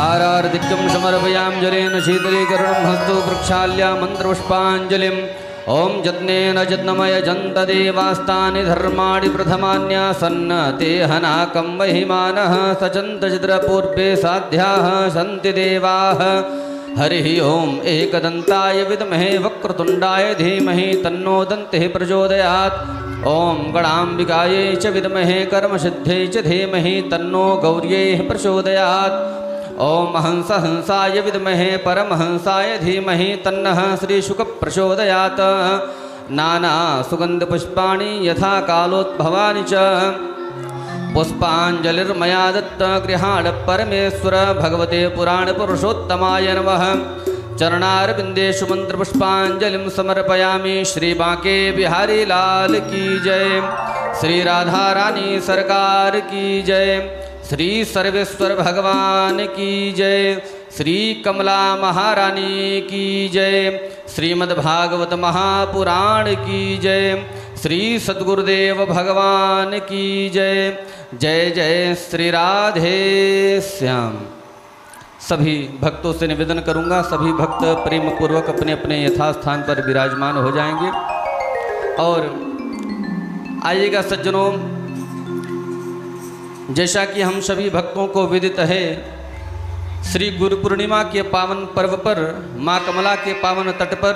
हारार्दिक्यं समर्पयाञ्जलिं शीतलीकरणं हस्तु प्रक्षाल्य मन्त्रपुष्पाञ्जलिम् ॐ यज्ञेन यज्ञमयजन्तदेवास्तानि धर्माणि प्रथमान्यासन्न ते हनाकं महिमानः सचन्तचिद्रपूर्वे साध्याः सन्ति देवाः हरिः ॐ एकदन्ताय विद्महे वक्रतुण्डाय धीमहि तन्नो दन्तिः प्रचोदयात् ॐ गणाम्बिकायै च विद्महे कर्मसिद्ध्यै च धीमहि तन्नो गौर्यै प्रचोदयात् ॐ हंसाय विद्महे परमहंसाय धीमहि तन्नः श्रीशुक प्रचोदयात् नाना सुगन्धपुष्पाणि यथा कालोद्भवानि च पुष्पाञ्जलिर्मया दत्त गृहाण परमेश्वर भगवते पुराणपुरुषोत्तमाय नमः। चरणारविन्देषु मन्त्रपुष्पाञ्जलिं समर्पयामि। श्री बांके बिहारी लाल की जय, श्री राधा रानी सरकार की जय, श्री सर्वेश्वर भगवान की जय, श्री कमला महारानी की जय, श्रीमद्भागवत महापुराण की जय, श्री सद्गुरुदेव भगवान की जय। जय जय श्री राधे श्याम। सभी भक्तों से निवेदन करूंगा, सभी भक्त प्रेम पूर्वक अपने अपने यथास्थान पर विराजमान हो जाएंगे। और आइएगा सज्जनों, जैसा कि हम सभी भक्तों को विदित है, श्री गुरु पूर्णिमा के पावन पर्व पर माँ कमला के पावन तट पर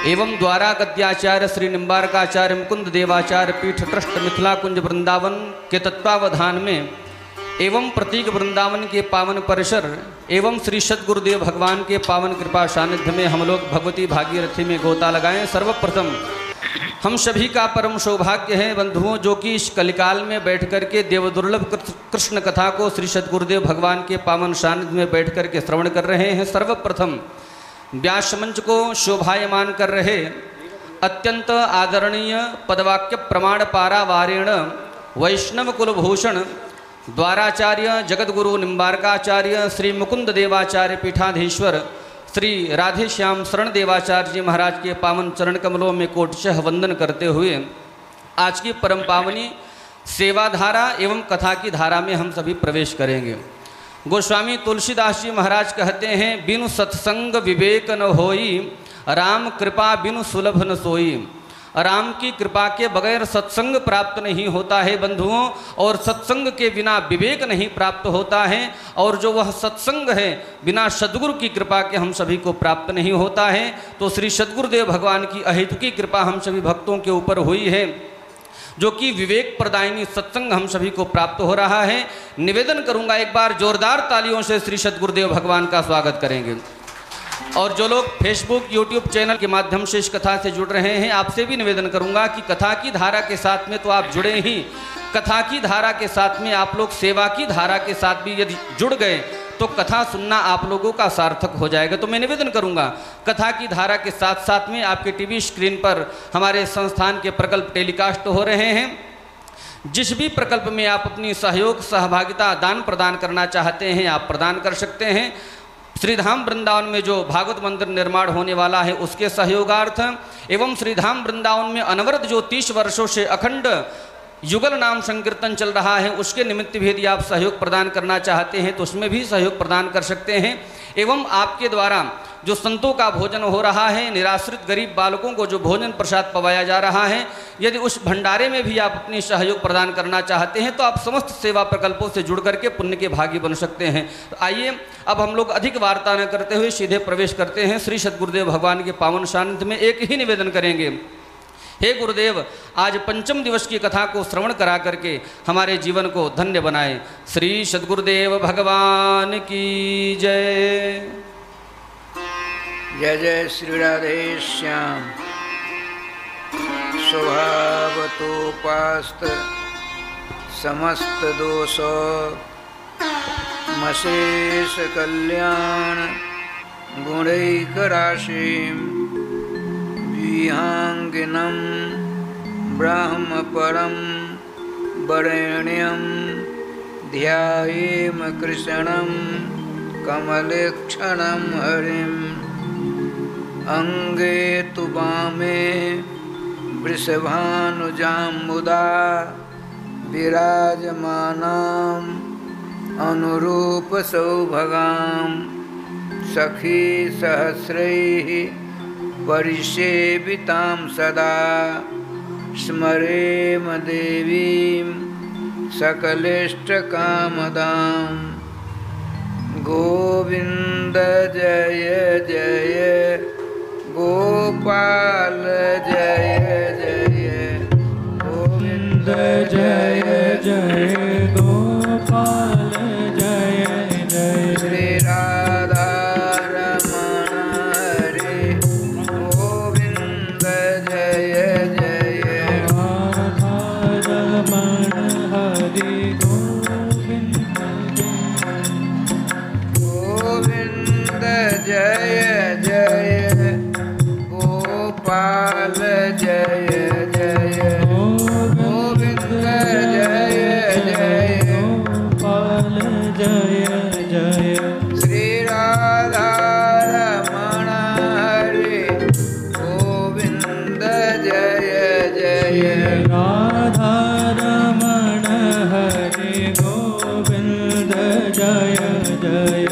एवं द्वारा गद्याचार्य श्री निम्बारकाचार्य मुकुंद देवाचार्य पीठ ट्रस्ट मिथिला कुंज वृंदावन के तत्वावधान में एवं प्रतीक वृंदावन के पावन परिसर एवं श्री सद्गुरुदेव भगवान के पावन कृपा सानिध्य में हम लोग भगवती भागीरथी में गोता लगाएं। सर्वप्रथम हम सभी का परम सौभाग्य है बंधुओं, जो कि इस कलिकाल में बैठ कर के देवदुर्लभ कृष्ण कथा को श्री सद्गुरुदेव भगवान के पावन सानिध्य में बैठ कर के श्रवण कर रहे हैं। सर्वप्रथम व्यास मंच को शोभायमान कर रहे अत्यंत आदरणीय पदवाक्य प्रमाण पारावारेण वैष्णव कुलभूषण द्वाराचार्य जगद्गुरु निम्बारकाचार्य श्री मुकुंद देवाचार्य पीठाधीश्वर श्री राधेश्याम शरण देवाचार्य जी महाराज के पावन चरण कमलों में कोटशः वंदन करते हुए आज की परम पावनी सेवाधारा एवं कथा की धारा में हम सभी प्रवेश करेंगे। गोस्वामी तुलसीदास जी महाराज कहते हैं, बिनु सत्संग विवेक न होई, राम कृपा बिनु सुलभ न सोई। राम की कृपा के बगैर सत्संग प्राप्त नहीं होता है बंधुओं, और सत्संग के बिना विवेक नहीं प्राप्त होता है, और जो वह सत्संग है बिना सद्गुरु की कृपा के हम सभी को प्राप्त नहीं होता है। तो श्री सद्गुरुदेव भगवान की अहेतुकी कृपा हम सभी भक्तों के ऊपर हुई है, जो कि विवेक प्रदायिनी सत्संग हम सभी को प्राप्त हो रहा है। निवेदन करूंगा, एक बार जोरदार तालियों से श्री सद्गुरुदेव भगवान का स्वागत करेंगे। और जो लोग फेसबुक यूट्यूब चैनल के माध्यम से इस कथा से जुड़ रहे हैं, आपसे भी निवेदन करूंगा कि कथा की धारा के साथ में तो आप जुड़े ही, कथा की धारा के साथ में आप लोग सेवा की धारा के साथ भी यदि जुड़ गए तो कथा सुनना आप लोगों का सार्थक हो जाएगा। तो मैं निवेदन करूंगा, कथा की धारा के साथ साथ में आपके टीवी स्क्रीन पर हमारे संस्थान के प्रकल्प टेलीकास्ट हो रहे हैं। जिस भी प्रकल्प में आप अपनी सहयोग सहभागिता दान प्रदान करना चाहते हैं, आप प्रदान कर सकते हैं। श्रीधाम वृंदावन में जो भागवत मंदिर निर्माण होने वाला है उसके सहयोगार्थ एवं श्रीधाम वृंदावन में अनवरत जो 30 वर्षों से अखंड युगल नाम संकीर्तन चल रहा है, उसके निमित्त भी यदि आप सहयोग प्रदान करना चाहते हैं तो उसमें भी सहयोग प्रदान कर सकते हैं। एवं आपके द्वारा जो संतों का भोजन हो रहा है, निराश्रित गरीब बालकों को जो भोजन प्रसाद पवाया जा रहा है, यदि उस भंडारे में भी आप अपनी सहयोग प्रदान करना चाहते हैं तो आप समस्त सेवा प्रकल्पों से जुड़ करके पुण्य के भागी बन सकते हैं। तो आइए अब हम लोग अधिक वार्ता न करते हुए सीधे प्रवेश करते हैं श्री सद्गुरुदेव भगवान के पावन सानिध्य में। एक ही निवेदन करेंगे, हे गुरुदेव, आज पंचम दिवस की कथा को श्रवण करा करके हमारे जीवन को धन्य बनाए। श्री सद्गुरुदेव भगवान की जय। जय जय श्री राधे श्याम। स्वभावतोपास्त समस्त दोष मशेष कल्याण गुणैकराशिं विहांगिनं ब्रह्म परं वरेण्यं ध्यायेम कृष्णं कमलेक्षणं हरिम्। अंगे तु वामे वृषभानुजाम्बुदा विराजमानां अनुरूप सौभगां सखी सहस्रैः परिसेवितां सदा स्मरेम देवीं सकलेष्टकामदां। गोविंद जय जय गोपाल जय जय गोविंद जय जय गोपाल जय जय श्री राधा रमण हरे गोविंद जय जय राधा रमण हरि गोविंद जय जय गोपाल जय जय गोविंद जय जय गोपाल जय जय श्री राधा रमण हरे गोविंद जय जय राधा रमण हरि गोविंद जय जय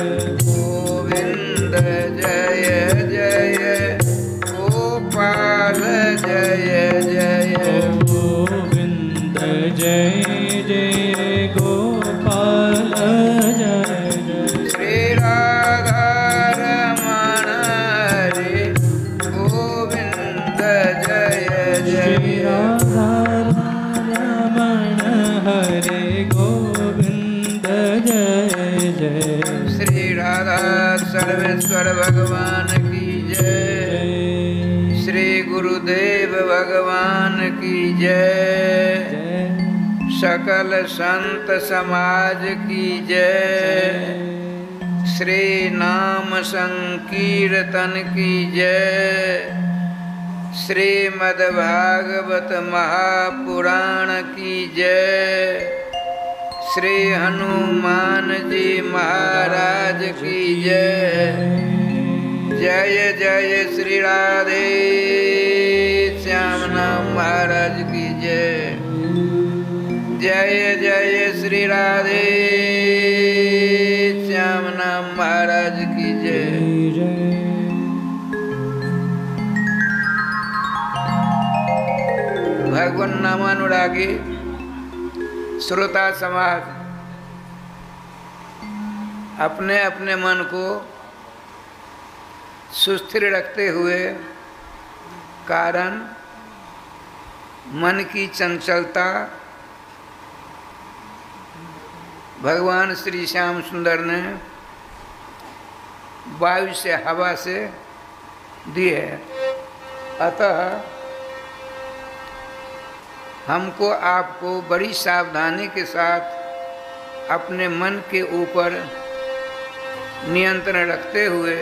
गोविंद जय जय गोपाल जय जय गोविंद जय जय गोपाल जय जय श्री राधा रमण हरे गोविंद जय श्री जय राधा रमण हरे गोविंद जय जय श्री राधा सर्वेश्वर भगवान की जय। श्री गुरुदेव भगवान की जय। सकल संत समाज की जय। श्री नाम संकीर्तन की जय। श्रीमद्भागवत महापुराण की जय। श्री हनुमान जी महाराज की जय। जय जय श्री राधे श्याम नाम महाराज की जय। जय जय श्री राधे श्याम नाम महाराज की जय। भगवान नामानुरागी श्रोता समाज अपने अपने मन को सुस्थिर रखते हुए कारण मन की चंचलता भगवान श्री श्याम सुंदर ने वायु से हवा से दी है। अतः हमको आपको बड़ी सावधानी के साथ अपने मन के ऊपर नियंत्रण रखते हुए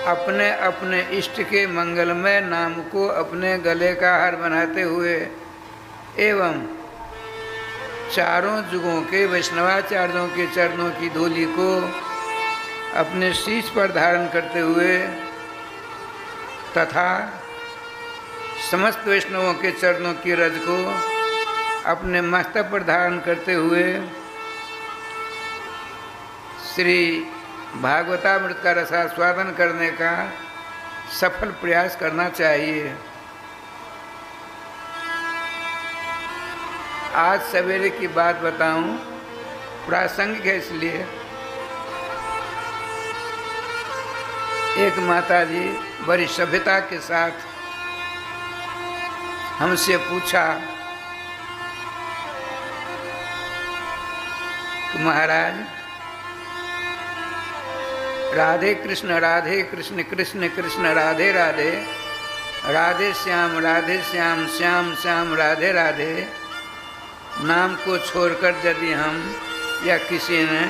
अपने अपने इष्ट के मंगलमय नाम को अपने गले का हार बनाते हुए एवं चारों जुगों के वैष्णवाचार्यों के चरणों की धूलि को अपने शीश पर धारण करते हुए तथा समस्त वैष्णवों के चरणों की रज को अपने मस्तक पर धारण करते हुए श्री भागवतामृत का रसास्वादन करने का सफल प्रयास करना चाहिए। आज सवेरे की बात बताऊं, प्रासंगिक है इसलिए। एक माता जी बड़ी सभ्यता के साथ हमसे पूछा कि महाराज राधे कृष्ण कृष्ण कृष्ण राधे राधे, राधे श्याम श्याम श्याम राधे राधे नाम को छोड़कर यदि हम या किसी ने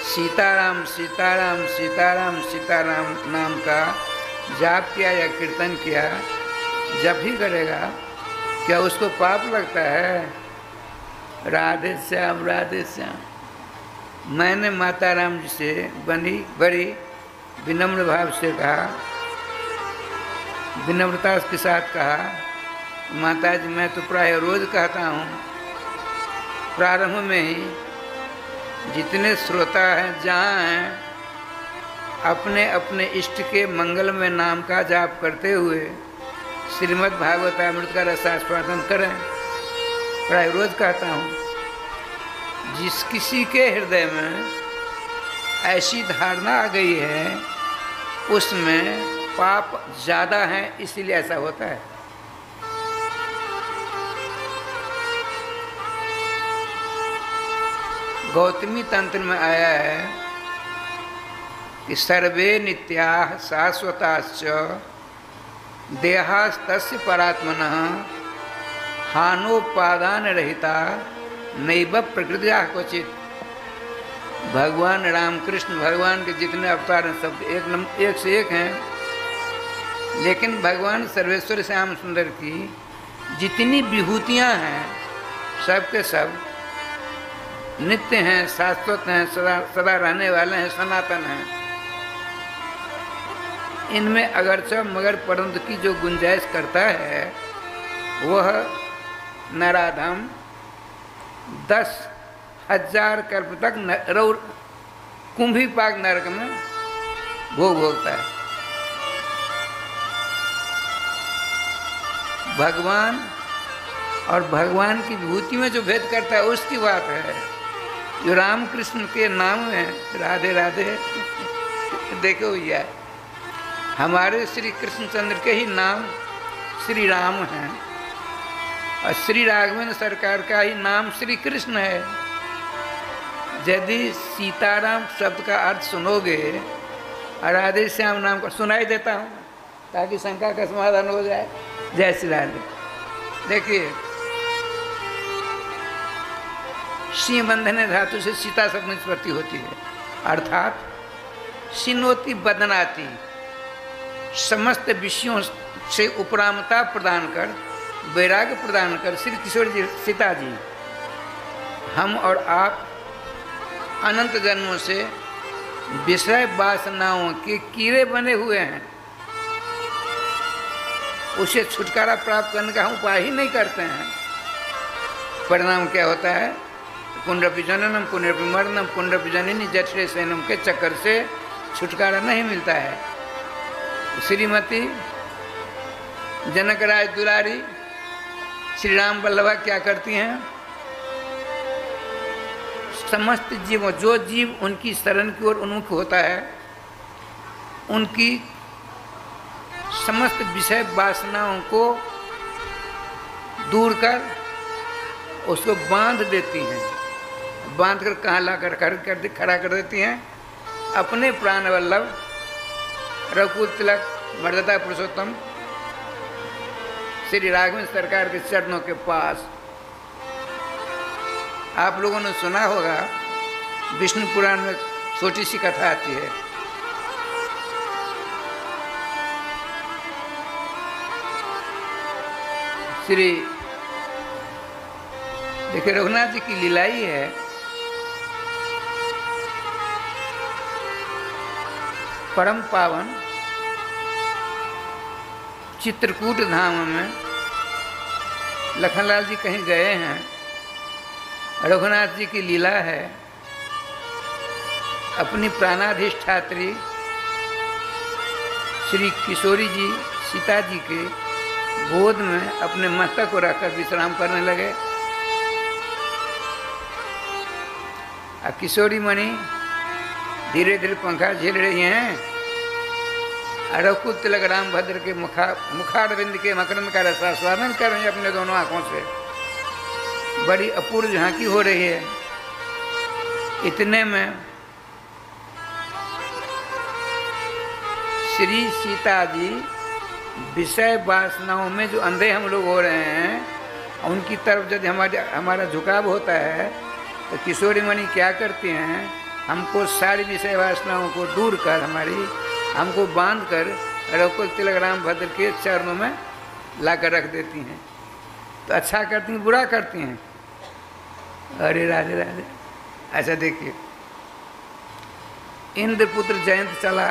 सीताराम सीताराम सीताराम सीताराम नाम का जाप किया या कीर्तन किया जब भी करेगा क्या उसको पाप लगता है? राधे श्याम राधे श्याम। मैंने माता राम जी से बड़ी विनम्र भाव से कहा, विनम्रता के साथ कहा, माता जी मैं तो प्राय रोज कहता हूँ प्रारंभ में ही जितने श्रोता हैं जहाँ हैं, अपने अपने इष्ट के मंगल में नाम का जाप करते हुए श्रीमद् भागवतामृत का रसास्वादन करें। प्राय रोज कहता हूँ, जिस किसी के हृदय में ऐसी धारणा आ गई है उसमें पाप ज़्यादा है, इसीलिए ऐसा होता है। गौतमी तंत्र में आया है कि सर्वे नित्याः शाश्वताश्च देहास्तस्य परात्मनः हानोपादान रहिता नैव प्रकृतिया क्वचित। भगवान रामकृष्ण भगवान के जितने अवतार हैं सब एक से एक हैं, लेकिन भगवान सर्वेश्वर श्याम सुंदर की जितनी विभूतियाँ हैं सब के सब नित्य हैं, शाश्वत हैं, सदा रहने वाले हैं, सनातन हैं। इनमें अगरचा मगर परंतु की जो गुंजाइश करता है वह नराधम 10,000 कल्प तक कुंभी पाक नरक में भोग भोगता है। भगवान और भगवान की विभूति में जो भेद करता है उसकी बात है। जो रामकृष्ण के नाम में राधे राधे देखो भैया, हमारे श्री कृष्णचंद्र के ही नाम श्री राम हैं और श्री राघवेंद्र सरकार का ही नाम श्री कृष्ण है। यदि सीताराम शब्द का अर्थ सुनोगे और राधे श्याम नाम का सुनाई देता हूँ ताकि शंका का समाधान हो जाए। जय श्री राधे। देखिए, सिंह बंधने धातु से सीता शब्द निष्पत्ति होती है, अर्थात सिनोति बदनाती, समस्त विषयों से उपरामता प्रदान कर, वैराग्य प्रदान कर श्री किशोर जी सीता जी हम और आप अनंत जन्मों से विषय वासनाओं के कीड़े बने हुए हैं, उसे छुटकारा प्राप्त करने का हम उपाय ही नहीं करते हैं। परिणाम क्या होता है? पुनरपि जननम पुनरपि मरणम पुनरपि जननी जठरे सैनम के चक्कर से छुटकारा नहीं मिलता है। श्रीमती जनक राज दुलारी श्री राम वल्लभा क्या करती हैं? समस्त जीवों, जो जीव उनकी शरण की ओर उन्मुख होता है, उनकी समस्त विषय वासनाओं को दूर कर उसको बांध देती हैं। बांध कर कहाँ ला कर खड़ा कर देती हैं? अपने प्राण वल्लभ रघुकुल तिलक मर्यादा पुरुषोत्तम श्री राघवेंद्र सरकार के चरणों के पास। आप लोगों ने सुना होगा, विष्णु पुराण में छोटी सी कथा आती है। श्री देखिए, रघुनाथ जी की लीलाई है। परम पावन चित्रकूट धाम में लखनलाल जी कहीं गए हैं, रघुनाथ जी की लीला है। अपनी प्राणाधिष्ठात्री श्री किशोरी जी सीता जी के गोद में अपने मस्तक को रखकर विश्राम करने लगे। किशोरी मणि धीरे धीरे पंखा झेल रही हैं। रघुकुल तिलक राम भद्र के मुखारविंद के मकरंद का रसास्वादन कर रही हैं अपने दोनों आंखों से। बड़ी अपूर्व झांकी हो रही है। इतने में श्री सीता जी विषय वासनाओं में जो अंधे हम लोग हो रहे हैं, उनकी तरफ यदि हमारा झुकाव होता है तो किशोरी मणि क्या करती हैं? हमको सारी विषय वासनाओं को दूर कर हमको बांध कर रघुकुल तिलक राम भद्र के चरणों में ला कर रख देती हैं। तो अच्छा करती हैं, बुरा करती हैं? अरे राधे राधे। अच्छा देखिए, इंद्रपुत्र जयंत चला,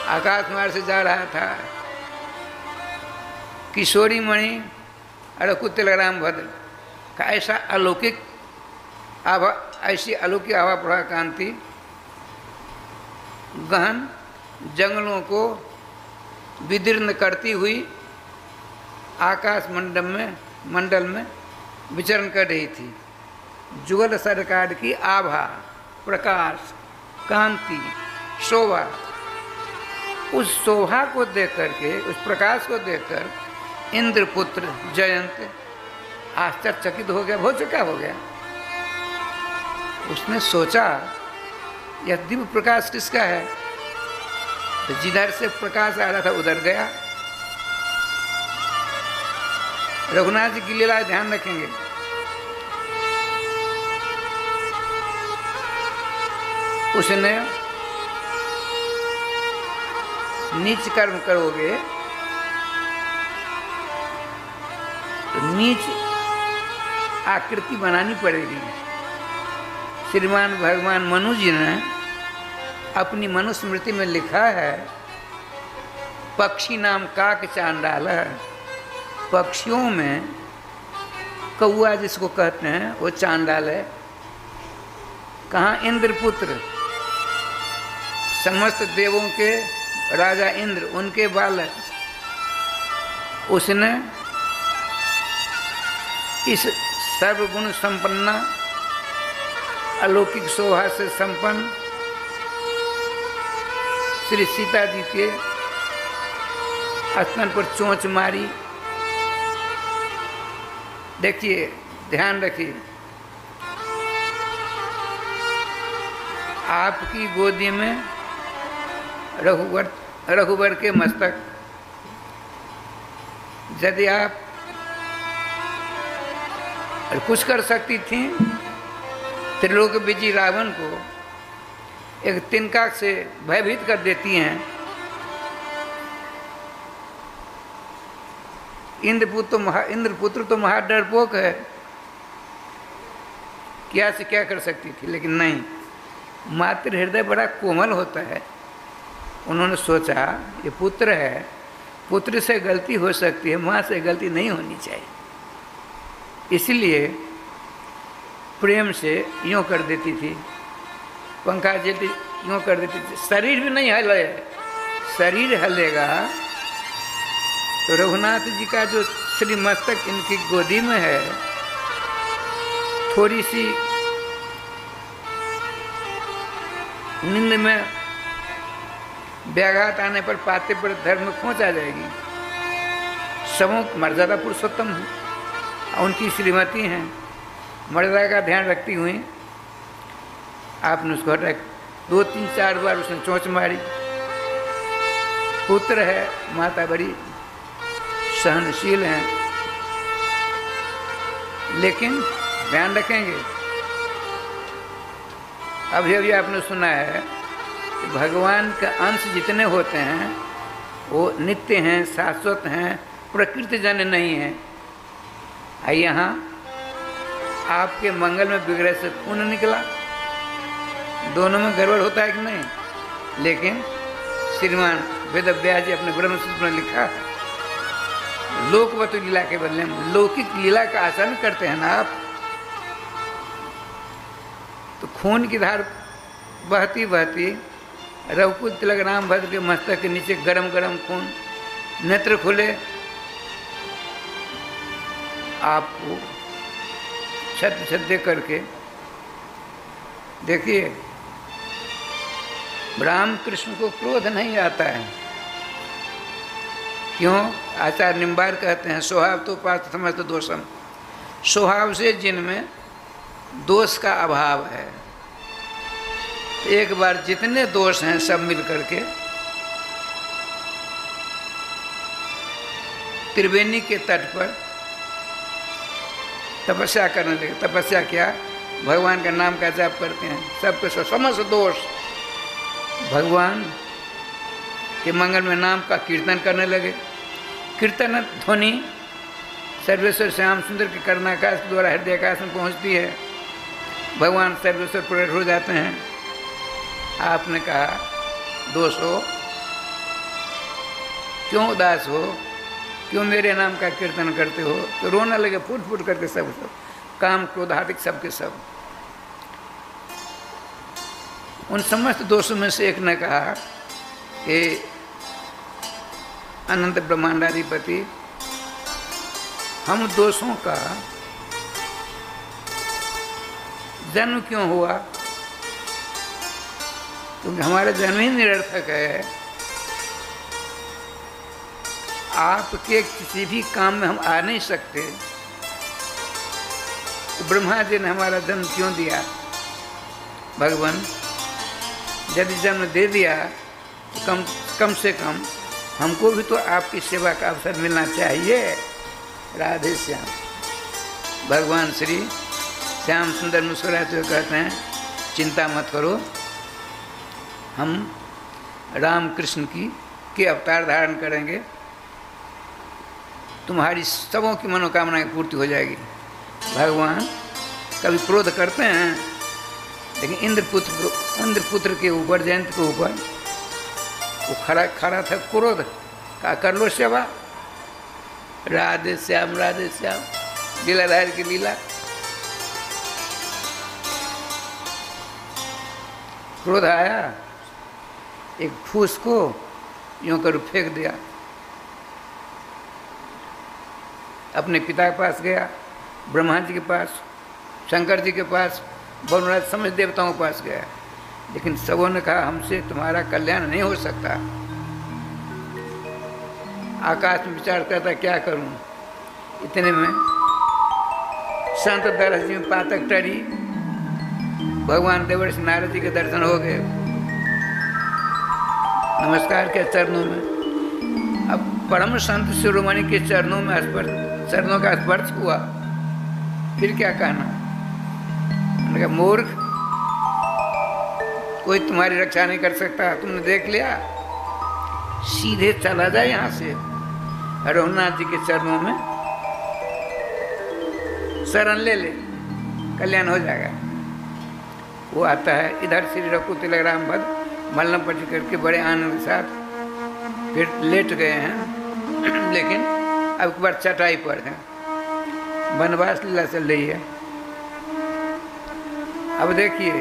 आकाश मार्ग से जा रहा था। किशोरी मणि रघुकुल तिलक राम भद्र का ऐसा अलौकिक आभा, ऐसी अलौकिक आभा प्रभा कांति गहन जंगलों को विदीर्ण करती हुई आकाश मंडल में विचरण कर रही थी। जुगल सरकार की आभा, प्रकाश, कांति, शोभा, उस शोभा को देख करके, उस प्रकाश को देखकर इंद्रपुत्र जयंत आश्चर्यचकित हो गया, भौचक्का हो गया। उसने सोचा यह दिव्य प्रकाश किसका है? तो जिधर से प्रकाश आ रहा था उधर गया। रघुनाथ जी की लीला ध्यान रखेंगे। उसने नीच कर्म करोगे तो नीच आकृति बनानी पड़ेगी। श्रीमान भगवान मनु जी ने अपनी मनुस्मृति में लिखा है, पक्षी नाम काक चांडाल है। पक्षियों में कौआ जिसको कहते हैं वो चांडाल है। कहाँ? इंद्रपुत्र, समस्त देवों के राजा इंद्र, उनके बालक। उसने इस सर्वगुण संपन्ना अलौकिक शोभा से संपन्न श्री सीता जी के स्तन पर चोंच मारी। देखिए, ध्यान रखिए, आपकी गोदी में रघुवर के मस्तक, यदि आप कुछ कर सकती थी, त्रिलोक विजयी रावण को एक तिनका से भयभीत कर देती हैं। इंद्रपुत्र तो महा डरपोक है, क्या से क्या कर सकती थी, लेकिन नहीं, मातृ हृदय बड़ा कोमल होता है। उन्होंने सोचा ये पुत्र है, पुत्र से गलती हो सकती है, माँ से गलती नहीं होनी चाहिए। इसलिए प्रेम से यूँ कर देती थी, पंखा जैसे यूँ कर देती थी। शरीर भी नहीं हिले, शरीर हलेगा तो रघुनाथ जी का जो श्री मस्तक इनकी गोदी में है, थोड़ी सी नींद में व्याघात आने पर पाते पर धर्म में खोंच आ जाएगी। सबों मर्यादा पुरुषोत्तम है, उनकी श्रीमती हैं, मर्यादा का ध्यान रखती हुई आपने उसको 2, 3, 4 बार उसने चोंच मारी। पुत्र है, माता बड़ी सहनशील हैं, लेकिन ध्यान रखेंगे, अभी आपने सुना है कि भगवान का अंश जितने होते हैं वो नित्य हैं, शाश्वत हैं, प्रकृति जन्य नहीं है। यहाँ आपके मंगल में बिगड़े से पुण्य निकला, दोनों में गड़बड़ होता है कि नहीं? लेकिन श्रीमान वेद व्यास जी अपने ब्रह्मसूत्र में लिखा है, लोकवत लीला के बदले में लौकिक लीला का आचरण करते हैं ना आप, तो खून की धार बहती बहती रघुकुल तिलक राम भद्र के मस्तक के नीचे गरम गरम खून, नेत्र खुले, आपको छत छत करके देखिए, राम कृष्ण को क्रोध नहीं आता है। क्यों? आचार्य निम्बार कहते हैं, स्वभाव तो पात्र समस्त दोषम, स्वभाव से जिनमें दोष का अभाव है। तो एक बार जितने दोष हैं सब मिल करके त्रिवेणी के तट पर तपस्या करने लगे। तपस्या क्या? भगवान का नाम का जाप करते हैं, सबके समस्त दोष भगवान के मंगल में नाम का कीर्तन करने लगे। कीर्तन ध्वनि सर्वेश्वर श्याम सुंदर के कर्णाकाश के द्वारा हृदय आकाश में पहुँचती है, भगवान सर्वेश्वर प्रकट हो जाते हैं। आपने कहा, दोषो क्यों उदास हो, क्यों मेरे नाम का कीर्तन करते हो? तो रोने लगे फूट फूट करके सब काम क्रोधाधिक सबके सब। उन समस्त दोषों में से एक ने कहा कि अनंत ब्रह्मांडाधिपति, हम दोषों का जन्म क्यों हुआ? क्योंकि हमारा जन्म ही निरर्थक है। आपके किसी भी काम में हम आ नहीं सकते, तो ब्रह्मा जी ने हमारा जन्म क्यों दिया? भगवान, यदि जन्म दे दिया तो कम से कम हमको भी तो आपकी सेवा का अवसर मिलना चाहिए। राधे श्याम। भगवान श्री श्याम सुंदर मुस्कुराते हुए कहते हैं, चिंता मत करो, हम राम कृष्ण के अवतार धारण करेंगे, तुम्हारी सबों की मनोकामनाएं पूर्ति हो जाएगी। भगवान कभी क्रोध करते हैं, लेकिन इंद्रपुत्र के ऊपर, जयंत के ऊपर वो खड़ा था क्रोध का, कर लो सेवा। राधे श्याम, राधे श्याम, लीलाधार की लीला। क्रोध आया, एक फूस को यूं कर फेंक दिया, अपने पिता के पास गया, ब्रह्मा जी के पास, शंकर जी के पास, वरुणराज समस्त देवताओं के पास गया, लेकिन सबों ने कहा हमसे तुम्हारा कल्याण नहीं हो सकता। आकाश में विचार करता क्या करूं। इतने में संत दरस जी में पातक टरी, भगवान देवर्षि नारद जी के दर्शन हो गए, नमस्कार के चरणों में। अब परम संत शिरोमणि के चरणों में चरणों का स्पर्श हुआ, फिर क्या कहना? मैंने कहा मूर्ख, कोई तुम्हारी रक्षा नहीं कर सकता, तुमने देख लिया, सीधे चला जाए यहाँ से, रघुनाथ जी के चरणों में शरण ले ले, कल्याण हो जाएगा। वो आता है, इधर श्री रघुकुल राम भद्र मल्लम पट्टी करके बड़े आनंद के साथ फिर लेट गए हैं, लेकिन अब एक बार चटाई पर है, वनवास लीला चल रही है। अब देखिए,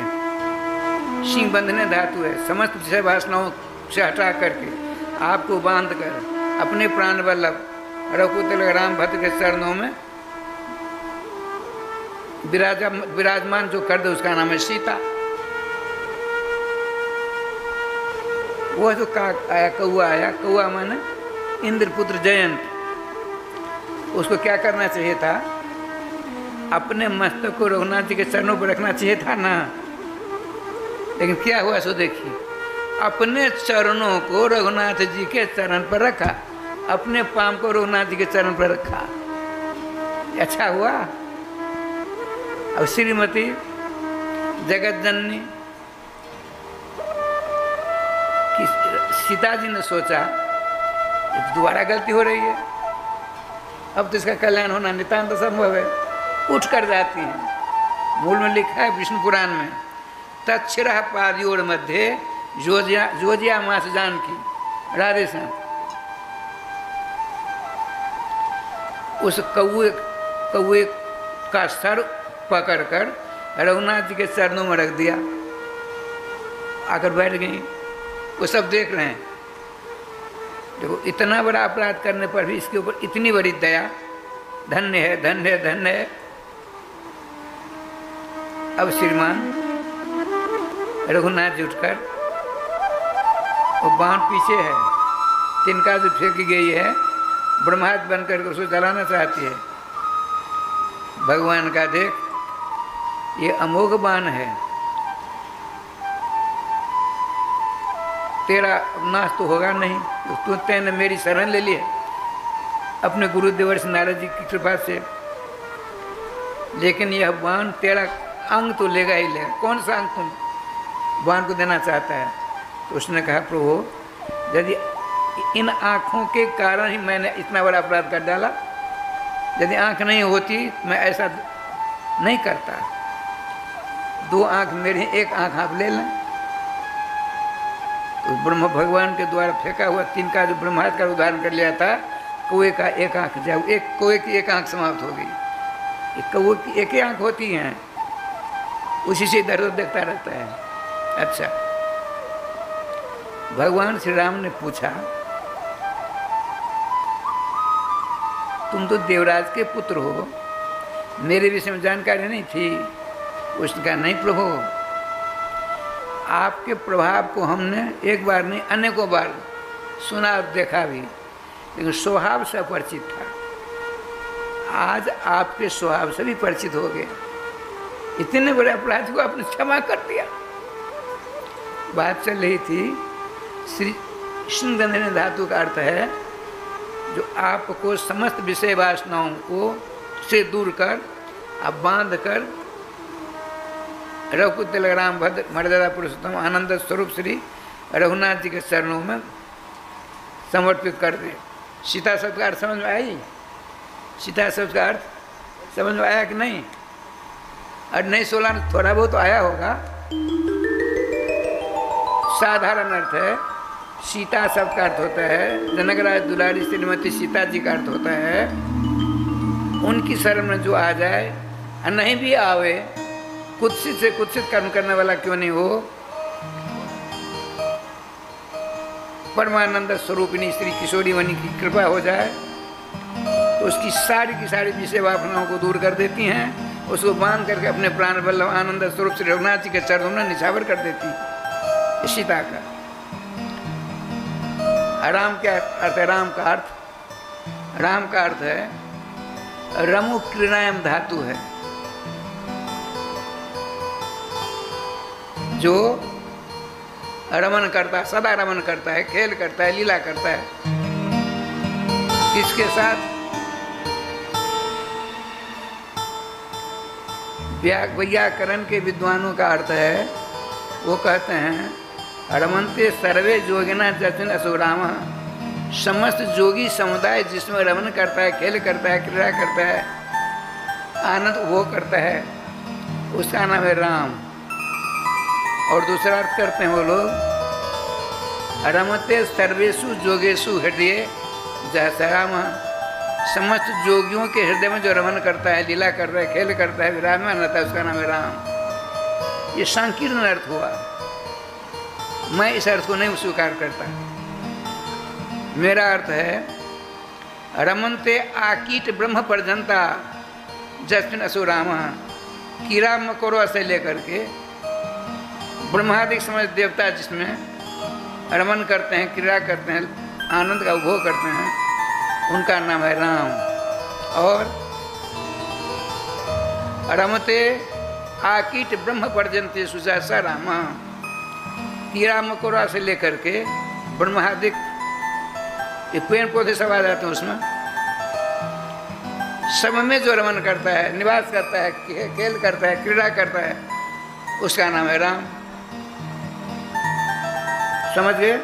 सिंह बंधने धातु है, समस्त विषय वासनाओं से हटा करके आपको बांध कर अपने प्राण वल्लभ रघुकुल राम भद्र के चरणों में विराजमान जो कर दे, उसका नाम है सीता। वो जो आया कौआ आया, कौआ माने इंद्रपुत्र जयंत, उसको क्या करना चाहिए था? अपने मस्तक को रघुनाथ जी के चरणों पर रखना चाहिए था ना, लेकिन क्या हुआ सो देखिए, अपने चरणों को रघुनाथ जी के चरण पर रखा, अपने पांव को रघुनाथ जी के चरण पर रखा। अच्छा हुआ? अब श्रीमती जगत जननी कि सीता जी ने सोचा दोबारा गलती हो रही है, अब तो इसका कल्याण होना नितांत संभव है, उठ कर जाती हैं। मूल में लिखा है विष्णु पुराण में, तच्छिरा पादयोर मध्य जोजिया मास जान की। राधे श्याम। उस कौए का सर पकड़कर रघुनाथ जी के चरणों में रख दिया, आकर बैठ गई। वो सब देख रहे हैं, देखो इतना बड़ा अपराध करने पर भी इसके ऊपर इतनी बड़ी दया, धन्य है, धन्य है, धन्य है। अब श्रीमान रघुनाथ जी उठकर, वो बाण पीछे है, तिनका जो फेंकी गई है, ब्रह्मास्त्र बनकर उसको जलाना चाहती है। भगवान का देख, ये अमोघ बाण है, तेरा नाश तो होगा नहीं, तो तूने मेरी शरण ले ली है अपने गुरु देवर्षि नारद जी की कृपा से, लेकिन यह बाण तेरा अंग तो लेगा ही लेगा। कौन सा अंग तुम बाण को देना चाहता है? तो उसने कहा प्रभु, यदि इन आँखों के कारण ही मैंने इतना बड़ा अपराध कर डाला, यदि आँख नहीं होती मैं ऐसा नहीं करता। 2 आँख मेरी, 1 आँख आप ले लें। तो ब्रह्म भगवान के द्वारा फेंका हुआ तिनका जो ब्रह्मास्त्र का उदाहरण कर लिया था, कौए का 1 आँख जाओ, कौए की 1 आँख समाप्त हो गई। कौए की 1 ही आँख होती है, उसी से इधर उधर देखता रहता है। अच्छा, भगवान श्री राम ने पूछा, तुम तो देवराज के पुत्र हो, मेरे विषय में जानकारी नहीं थी? उसने कहा, नहीं प्रभु, आपके प्रभाव को हमने एक बार नहीं अनेकों बार सुना और देखा भी, लेकिन स्वभाव से परिचित था। आज आपके स्वभाव से भी परिचित हो गए। इतने बड़े अपराध को आपने क्षमा कर दिया। बात चल रही थी, श्री कृष्ण धातु का अर्थ है जो आपको समस्त विषय वासनाओं को से दूर कर, आप बांध कर रघुकुल राम भद्र मर्यादा पुरुषोत्तम आनंद स्वरूप श्री रघुनाथ जी के चरणों में समर्पित कर दे। सीता शब्द का अर्थ समझ में आई? सीता शब्द का अर्थ समझ में आया कि नहीं? और नहीं 16 थोड़ा बहुत तो आया होगा। साधारण अर्थ है। सीता शब्द का अर्थ होता है जनकराज दुलारी श्रीमती सीता जी का अर्थ होता है उनकी शरण में जो आ जाए और नहीं भी आवे, कुत्सित से कुत्सित कर्म करने वाला क्यों नहीं हो, परमानंद स्वरूपिणी श्री किशोरी मणि की कृपा हो जाए तो उसकी सारी की सारी विषय वासनाओं को दूर कर देती हैं, उसको बांध करके अपने प्राण वल्लभ आनंद स्वरूप श्री रघुनाथ जी के चरणों में निछावर कर देती है। सीता का राम क्या अर्थ है? राम का अर्थ है रमु क्रीणायाम धातु है, जो रमन करता है, सदा रमन करता है, खेल करता है, लीला करता है। किसके साथ? व्याकरण के विद्वानों का अर्थ है, वो कहते हैं रमनते सर्वे जोगिना जतिन असुरामा, समस्त जोगी समुदाय जिसमें रमन करता है, खेल करता है, क्रीड़ा करता है, आनंद वो करता है, उसका नाम है राम। और दूसरा अर्थ करते हैं वो लोग, रमते सर्वेषु जोगेषु हृदय जैसा राम, समस्त जोगियों के हृदय में जो रमन करता है, लीला करता है, खेल करता है, विराजमान रहता है, उसका नाम है राम। ये संकीर्ण अर्थ हुआ, मैं इस अर्थ को नहीं स्वीकार करता। मेरा अर्थ है रमनते आकीट ब्रह्म पर्यंता जस्मिन असुराम, कीड़ा मकोड़ा से लेकर के ब्रह्मादिक समझ देवता जिसमें रमन करते हैं, क्रीड़ा करते हैं, आनंद का उपभोग करते हैं, उनका नाम है राम। और रमते आकीट ब्रह्म पर्यंते सुजासा राम, कीड़ा मकोड़ा से लेकर के ब्रह्मादिक ये पेड़ पौधे सब आ जाते हैं, उसमें सब में जो रमन करता है, निवास करता है, खेल करता है, क्रीड़ा करता है, उसका नाम है राम। समझ गए?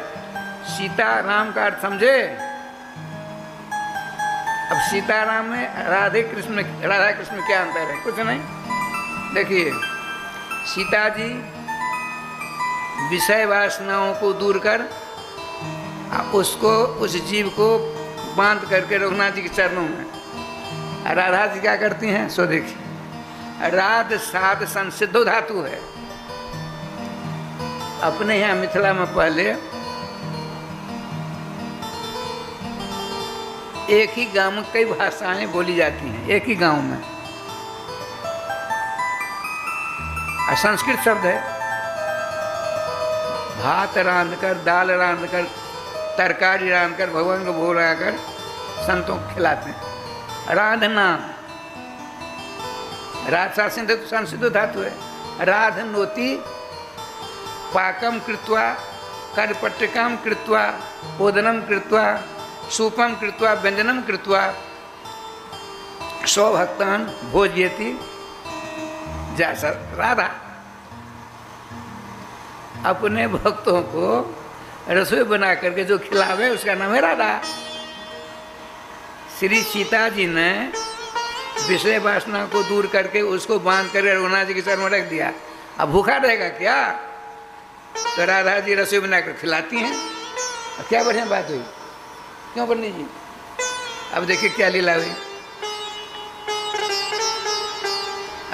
सीता राम का अर्थ समझे? अब सीताराम में राधा कृष्ण में क्या अंतर है? कुछ नहीं। देखिए, सीता जी विषय वासनाओं को दूर कर उसको, उस जीव को बांध करके रघुनाथ जी के चरणों में। राधा जी क्या करती हैं? सो देखिए, राध साध संसिद्धो धातु है। अपने यहाँ मिथिला में पहले एक ही गांव में कई भाषाएं बोली जाती हैं, एक ही गांव में। संस्कृत शब्द है। भात रांध कर, दाल रांध कर, तरकारी रांध कर, भगवान को भोग लगाकर संतों को खिलाते हैं। राधना, राधा संसिद्ध धातु है। राधनोति पाकम कृत्वा, करपट्टिकाम कृत्वा, ओदनम कृत्वा, सूपम कृत्वा, व्यंजनम कृत्वा, स्वभक्तान भोजयति। जैसा राधा अपने भक्तों को रसोई बना करके जो खिलावे, उसका नाम है राधा। श्री सीता जी ने विषय वासना को दूर करके उसको बांध कर रघुनाथ जी के चरण में रख दिया। अब भूखा रहेगा क्या? तो राधा जी रसोई बनाकर खिलाती हैं। क्या बढ़िया बात हुई, क्यों पंडित जी? अब देखिए क्या लीला हुई।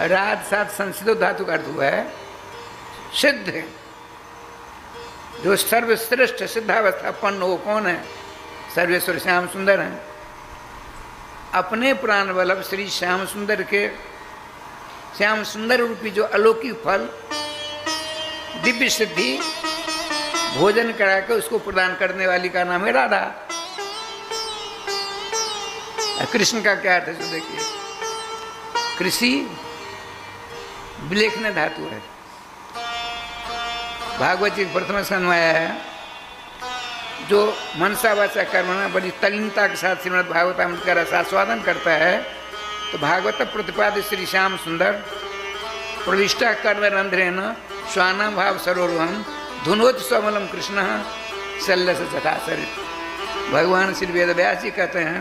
राध साथ संसिद्ध धातु का अर्थ हुआ है सिद्ध। जो सर्वश्रेष्ठ सिद्धावस्थापन्न हो कौन है? सर्वेश्वर श्याम सुंदर हैं। अपने प्राण वल्लभ श्री श्याम सुंदर के श्याम सुंदर रूपी जो अलौकिक फल दिव्य सिद्धि भोजन करा के उसको प्रदान करने वाली का नाम है राधा। कृष्ण का क्या अर्थ है? तो देखिए, कृषि विलेखन धातु है। भागवत जी प्रथम स्कंध में आया है, जो मनसा वाचा कर्मणा बड़ी तल्लीनता के साथ श्रीमद् भागवतामृत का रसास्वादन करता है, तो भागवत प्रतिपाद्य श्री श्याम सुंदर प्रविष्टा कर्म रंध्रेन स्वानाम भाव सरोरुहम धुनोत स्वमलम कृष्ण शल्यस चटाचरित। भगवान श्री वेदव्यास जी कहते हैं,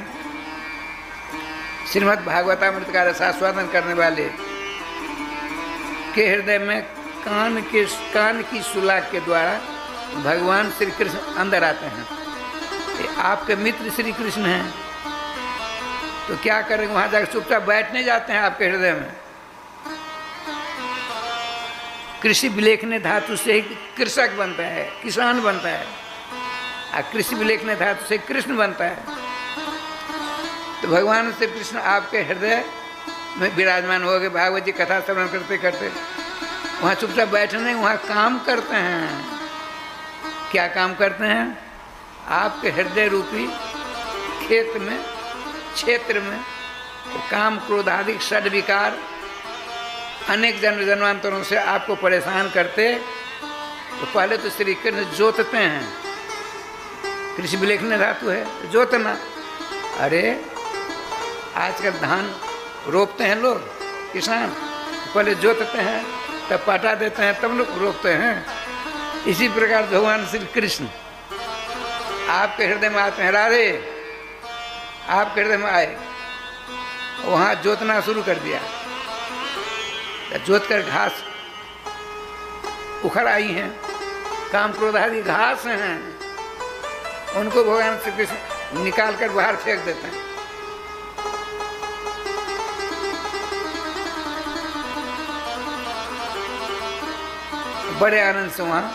श्रीमद् भागवतामृत का रसास्वादन करने वाले के हृदय में कान की सुलाख के द्वारा भगवान श्री कृष्ण अंदर आते हैं। ये आपके मित्र श्री कृष्ण हैं, तो क्या करेंगे? वहां जाकर चुपचाप बैठने जाते हैं आपके हृदय में। कृषि विलेखने धातु से कृषक बनता है, किसान बनता है, और कृषि विलेखने धातु से कृष्ण बनता है। तो भगवान श्री कृष्ण आपके हृदय में विराजमान हो गए। भागवत जी कथा श्रवण करते करते वहाँ चुपचाप बैठे नहीं, वहाँ काम करते हैं। क्या काम करते हैं? आपके हृदय रूपी खेत में, क्षेत्र में तो काम क्रोध आदि षड विकार अनेक जन्म जन्मांतरों से आपको परेशान करते, तो पहले तो श्री कृष्ण जोतते हैं। कृषि विलेखने धातु है जोतना। अरे आजकल धान रोपते हैं लोग किसान, तो पहले जोतते हैं, तब पटा देते हैं, तब लोग रोपते हैं। इसी प्रकार भगवान श्री कृष्ण आपके हृदय में आते हैं। राधे आपके हृदय में आए, वहाँ जोतना शुरू कर दिया। जोत कर घास उखड़ आई हैं, काम क्रोध आदि घास हैं, उनको भगवान श्री कृष्ण निकाल कर बाहर फेंक देते हैं। बड़े आनंद से वहाँ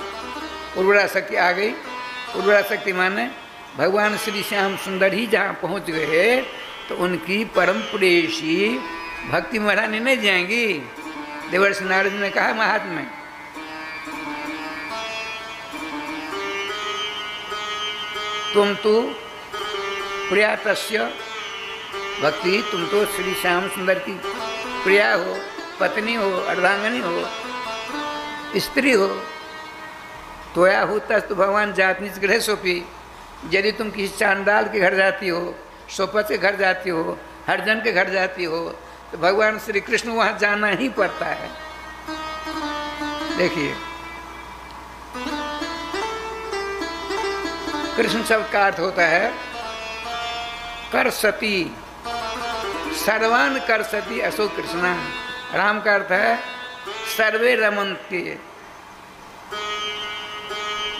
उर्वरा शक्ति आ गई। उर्वरा शक्ति माने भगवान श्री श्याम सुंदर ही जहाँ पहुँच गए, तो उनकी परम प्रेयसी भक्ति महारानी नहीं जाएंगी। देवर्षि नारद ने कहा महात्मा में, तुम तो प्रिया तस्य भक्ति, तुम तो श्री श्याम सुंदर की प्रिया हो, पत्नी हो, अर्धांगनी हो, स्त्री हो। तोया हो तस्त भगवान जात निज गृह सोपी। यदि तुम किसी चांडाल के घर जाती हो, सोपत के घर जाती हो, हरिजन के घर जाती हो, तो भगवान श्री कृष्ण वहाँ जाना ही पड़ता है। देखिए, कृष्ण शब्द का अर्थ होता है कर सती, सर्वान कर सती असो कृष्णा। राम का अर्थ है सर्वे रमन्ते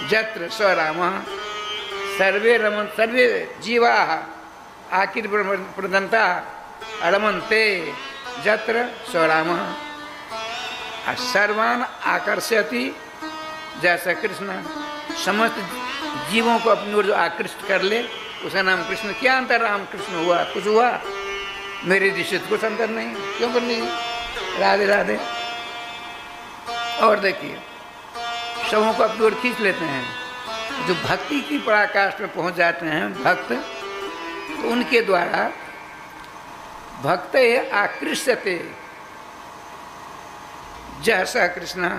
जत्र स राम। सर्वे रमन, सर्वे जीवा आखिर प्रदंता रमन्ते जत्र स राम। सर्वान आकर्षयति, जैसा कृष्ण समस्त जीवों को अपनी ओर जो आकृष्ट कर ले, उसका नाम कृष्ण। क्या अंतर राम कृष्ण हुआ? कुछ हुआ? मेरे दृष्टि से कुछ अंतर नहीं। क्यों कर लीजिए? राधे राधे। और देखिए, सबों को अपनी ओर खींच लेते हैं। जो भक्ति की पराकाष्ठ में पहुंच जाते हैं भक्त, तो उनके द्वारा भक्त आकृष्यते जैसा कृष्ण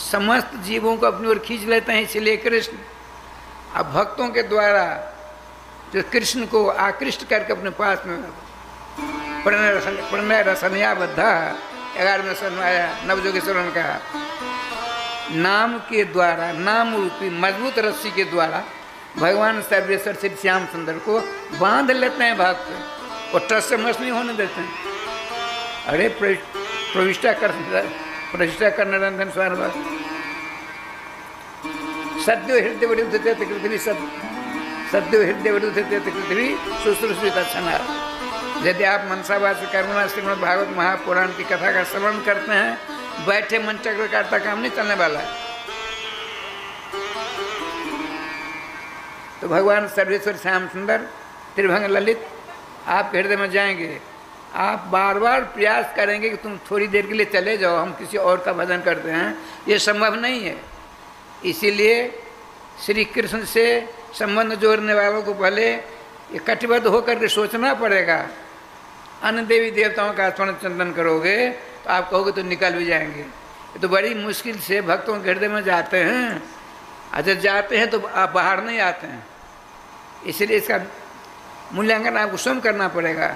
समस्त जीवों को अपनी ओर खींच लेते हैं। इसलिए कृष्ण अब भक्तों के द्वारा जो कृष्ण को आकृष्ट करके अपने पास में प्रणय रसनया बद्धा 11वें सन में आया नवजोगेश्वर ने कहा, नाम के द्वारा, नाम रूपी मजबूत रस्सी के द्वारा भगवान सर्वेश्वर श्री श्याम सुंदर को बांध लेते हैं भक्त, और टस से मस नहीं होने देते हैं। अरे प्रतिष्ठा करने रंधन स्वार सद्यो हृदय विरुद्ध पृथ्वी सद्यो हृदय विरुद्ध पृथ्वी शुश्रूषित अच्छा। यदि आप मनसावास कर्मणा श्रीमद् भागवत महापुराण की कथा का श्रवण करते हैं, बैठे मन चक्र काटता काम नहीं चलने वाला है। तो भगवान सर्वेश्वर श्याम सुंदर त्रिभंग ललित आपके हृदय में जाएंगे। आप बार बार प्रयास करेंगे कि तुम थोड़ी देर के लिए चले जाओ, हम किसी और का भजन करते हैं, ये संभव नहीं है। इसीलिए श्री कृष्ण से संबंध जोड़ने वालों को पहले ये कटिबद्ध होकर के सोचना पड़ेगा। अन्य देवी देवताओं का स्मरण चिंतन करोगे तो आप कहोगे तो निकल भी जाएंगे। ये तो बड़ी मुश्किल से भक्तों के हृदय में जाते हैं, जब जाते हैं तो आप बाहर नहीं आते हैं। इसलिए इसका मूल्यांकन आपको स्वयं करना पड़ेगा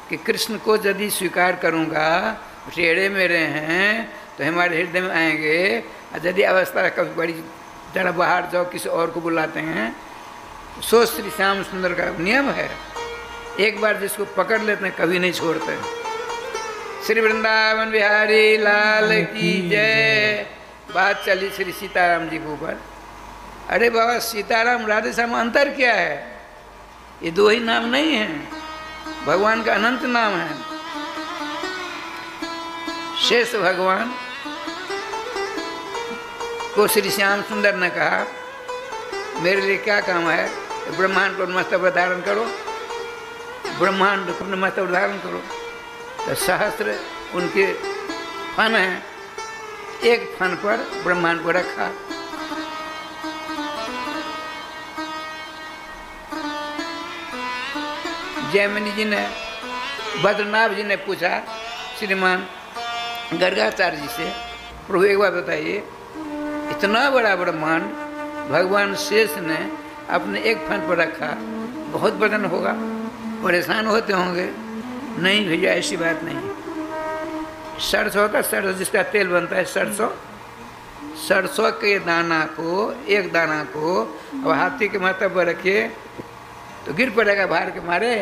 कि कृष्ण को यदि स्वीकार करूँगा, टेढ़े मेरे हैं तो हमारे हृदय में आएंगे, और यदि अवस्था कभी बड़ी जरा बाहर जाओ किसी और को बुलाते हैं। सो श्री श्याम सुंदर का नियम है, एक बार जिसको पकड़ लेते हैं कभी नहीं छोड़ते। श्री वृंदावन बिहारी लाल की जय। बात चली श्री सीताराम जी के ऊपर। अरे बाबा, सीताराम राधे श्याम अंतर क्या है? ये दो ही नाम नहीं हैं, भगवान का अनंत नाम है। शेष भगवान को श्री श्याम सुंदर ने कहा, मेरे लिए क्या काम है? ब्रह्मांड को मस्तक पर धारण करो, ब्रह्मांड को मस्तक पर धारण करो। तो सहस्त्र उनके फन हैं, एक फन पर ब्रह्मांड को रखा। जैमिनी जी ने, बद्रनाथ जी ने पूछा श्रीमान गर्गाचार्य जी से, प्रभु एक बात बताइए, इतना बड़ा ब्रह्मांड भगवान शेष ने अपने एक फन पर रखा, बहुत वजन होगा, परेशान होते होंगे? नहीं भैया, ऐसी बात नहीं। सरसों का, सरसों जिसका तेल बनता है, सरसों के दाना को, एक दाना को अब हाथी के माथा पर रखिए तो गिर पड़ेगा भार के मारे।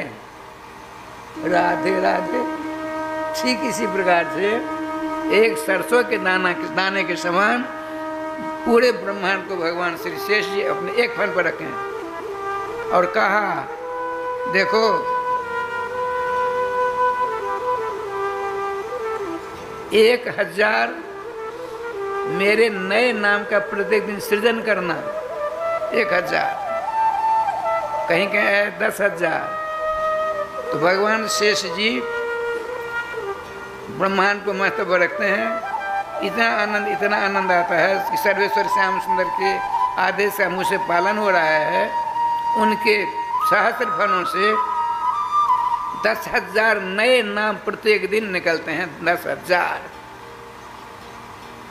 राधे राधे। ठीक इसी प्रकार से एक सरसों के दाने के समान पूरे ब्रह्मांड को भगवान श्री शेष जी अपने एक फन पर रखें और कहा, देखो एक 1000 मेरे नए नाम का प्रत्येक दिन सृजन करना। 1000, कहीं कहीं है 10,000। तो भगवान शेष जी ब्रह्मांड को महत्व पर रखते हैं। इतना आनंद आता है कि सर्वेश्वर श्याम सुंदर के आदेश का मुझसे पालन हो रहा है। उनके सहस्त्र फनों से 10,000 नए नाम प्रत्येक दिन निकलते हैं। 10,000।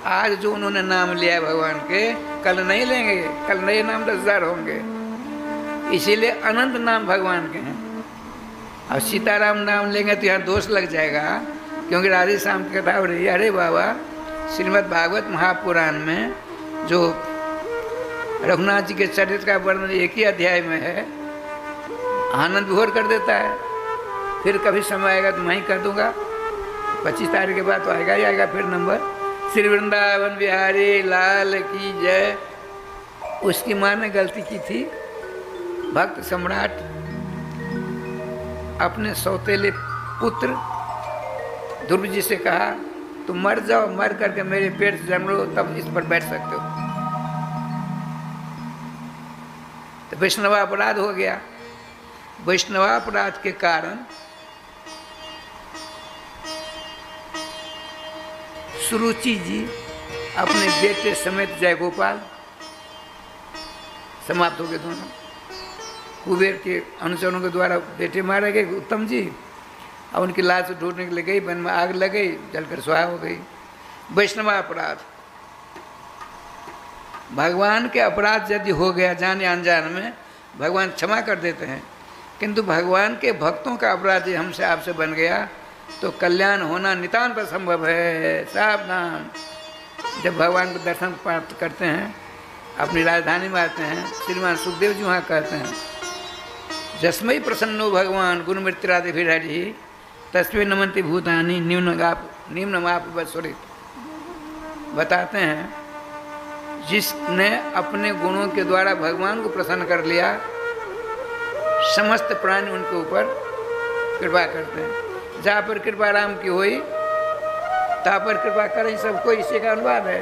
आज जो उन्होंने नाम लिया है भगवान के, कल नहीं लेंगे, कल नए नाम 10,000 होंगे। इसीलिए अनंत नाम भगवान के हैं। अब सीताराम नाम लेंगे तो यहाँ दोष लग जाएगा, क्योंकि राधे श्याम की कथा हो रही है। अरे बाबा, श्रीमद् भागवत महापुराण में जो रघुनाथ जी के चरित्र का वर्णन एक ही अध्याय में है, आनंद विभोर कर देता है। फिर कभी समय आएगा तो मैं ही कर दूंगा, 25 तारीख के बाद तो आएगा ही आएगा फिर नंबर। श्री वृंदावन बिहारी लाल की जय। उसकी माँ ने गलती की थी। भक्त सम्राट अपने सौतेले पुत्र ध्रुव जी से कहा, तुम मर जाओ, मर करके मेरे पेट से जन्म लो, तब इस पर बैठ सकते हो। तो वैष्णवापराध हो गया। वैष्णवापराध के कारण सुरुचि जी अपने बेटे समेत जयगोपाल समाप्त हो गए दोनों। कुबेर के अनुचरों के द्वारा बेटे मारे गए उत्तम जी, और उनकी लाश ढूंढने के लिए गई, वन में आग लग गई, जलकर स्वाहा हो गई। वैष्णवापराध। भगवान के अपराध यदि हो गया जाने अनजान में, भगवान क्षमा कर देते हैं, किंतु भगवान के भक्तों का अपराध हमसे आपसे बन गया तो कल्याण होना नितांत असंभव है। सावधान। जब भगवान को दर्शन प्राप्त करते हैं, अपनी राजधानी में आते हैं, श्रीमान सुखदेव जी वहाँ कहते हैं, जस्मयी प्रसन्नो भगवान गुण मृत्युरादि विहरि तस्मै नमन्ति भूतानि निम्नमाप वत्सरित। बताते हैं, जिसने अपने गुणों के द्वारा भगवान को प्रसन्न कर लिया, समस्त प्राणी उनके ऊपर कृपा करते हैं। जहाँ पर कृपा राम की हुई, तहाँ पर कृपा करें सबको। इसी का अनुवाद है।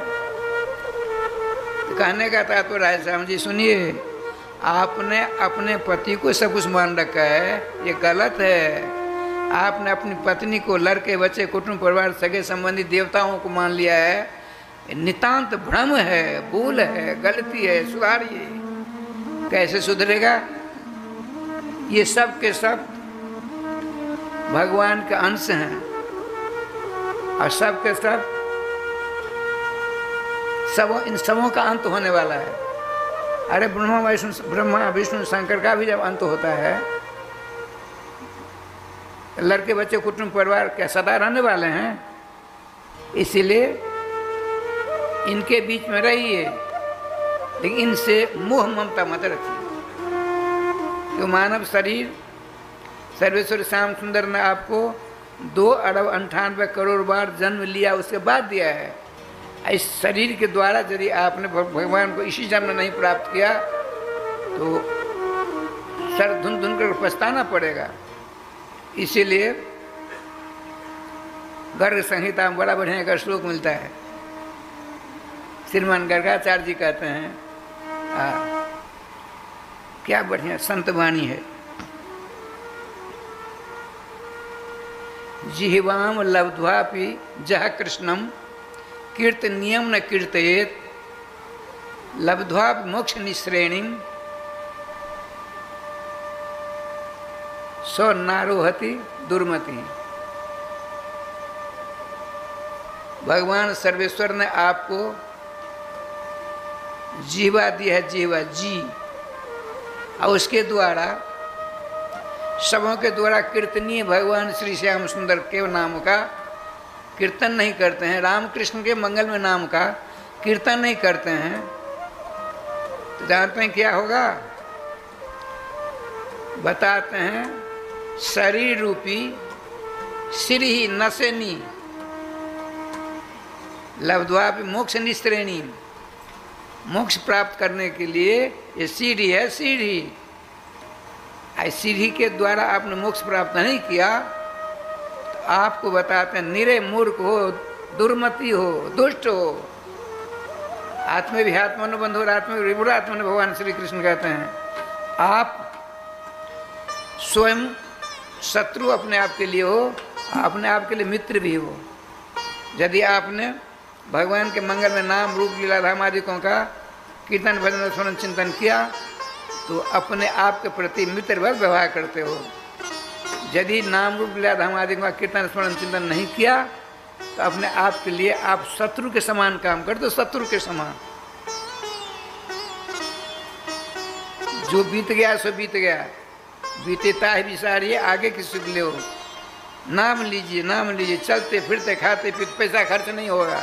तो कहने का तात्पर्य है, श्याम जी सुनिए, आपने अपने पति को सब कुछ मान रखा है, ये गलत है। आपने अपनी पत्नी को, लड़के बच्चे कुटुंब परिवार सगे संबंधी देवताओं को मान लिया है। नितांत भ्रम है, भूल है, गलती है, सुधारिए। कैसे सुधरेगा? ये सब के सब भगवान के अंश हैं और सब के सब इन सबों का अंत होने वाला है। अरे ब्रह्मा विष्णु शंकर का भी जब अंत होता है, लड़के बच्चे कुटुंब परिवार क्या सदा रहने वाले हैं? इसीलिए इनके बीच में रहिए, लेकिन इनसे मोह ममता मत रखिए। तो मानव शरीर सर्वेश्वर श्याम सुंदर ने आपको 2,98 बार जन्म लिया, उसके बाद दिया है। इस शरीर के द्वारा यदि आपने भगवान को इसी जन्म नहीं प्राप्त किया तो सर धुन धुन कर पछताना पड़ेगा। इसीलिए गर्ग संहिता में बड़ा बढ़िया का श्लोक मिलता है। श्रीमान गर्गाचार्य जी कहते हैं, क्या बढ़िया संत वाणी है। जिह्वाम लब्ध्वापि जह कृष्णम कीर्तनियम न कीर्तयेत लब्ध्वापि मोक्ष निश्रेणीम सो नारोहति दुर्मति। भगवान सर्वेश्वर ने आपको जीवा दी है, जीवा जी, और उसके द्वारा सबों के द्वारा कीर्तनीय भगवान श्री श्याम सुंदर के नाम का कीर्तन नहीं करते हैं, रामकृष्ण के मंगल में नाम का कीर्तन नहीं करते हैं, तो जानते हैं क्या होगा? बताते हैं, शरीर रूपी श्री नशेनी लब्ध्वापि मोक्ष निश्रेणी। मोक्ष प्राप्त करने के लिए ये सीढ़ी है, सीढ़ी। इस सीढ़ी के द्वारा आपने मोक्ष प्राप्त नहीं किया तो आपको बताते हैं निरे मूर्ख हो, दुर्मति हो, दुष्ट हो। आत्म भी आत्मनुबंध और आत्म विभुरात्मन भगवान श्री कृष्ण कहते हैं, आप स्वयं शत्रु अपने आप के लिए हो, अपने आप के लिए मित्र भी हो। यदि आपने भगवान के मंगल में नाम रूप लीला धाम आदिकों का कीर्तन भजन स्मरण चिंतन किया तो अपने आप के प्रति मित्र भर व्यवहार करते हो। यदि नाम रूप लीला धाम आदिकों का कीर्तन स्मरण चिंतन नहीं किया तो अपने आप के लिए आप शत्रु के समान काम करते हो, शत्रु के समान। जो बीत गया सो बीत गया, बीतेता है विसारिए, आगे की सुख ले। नाम लीजिए, नाम लीजिए, चलते फिरते खाते पीते पैसा खर्च नहीं होगा।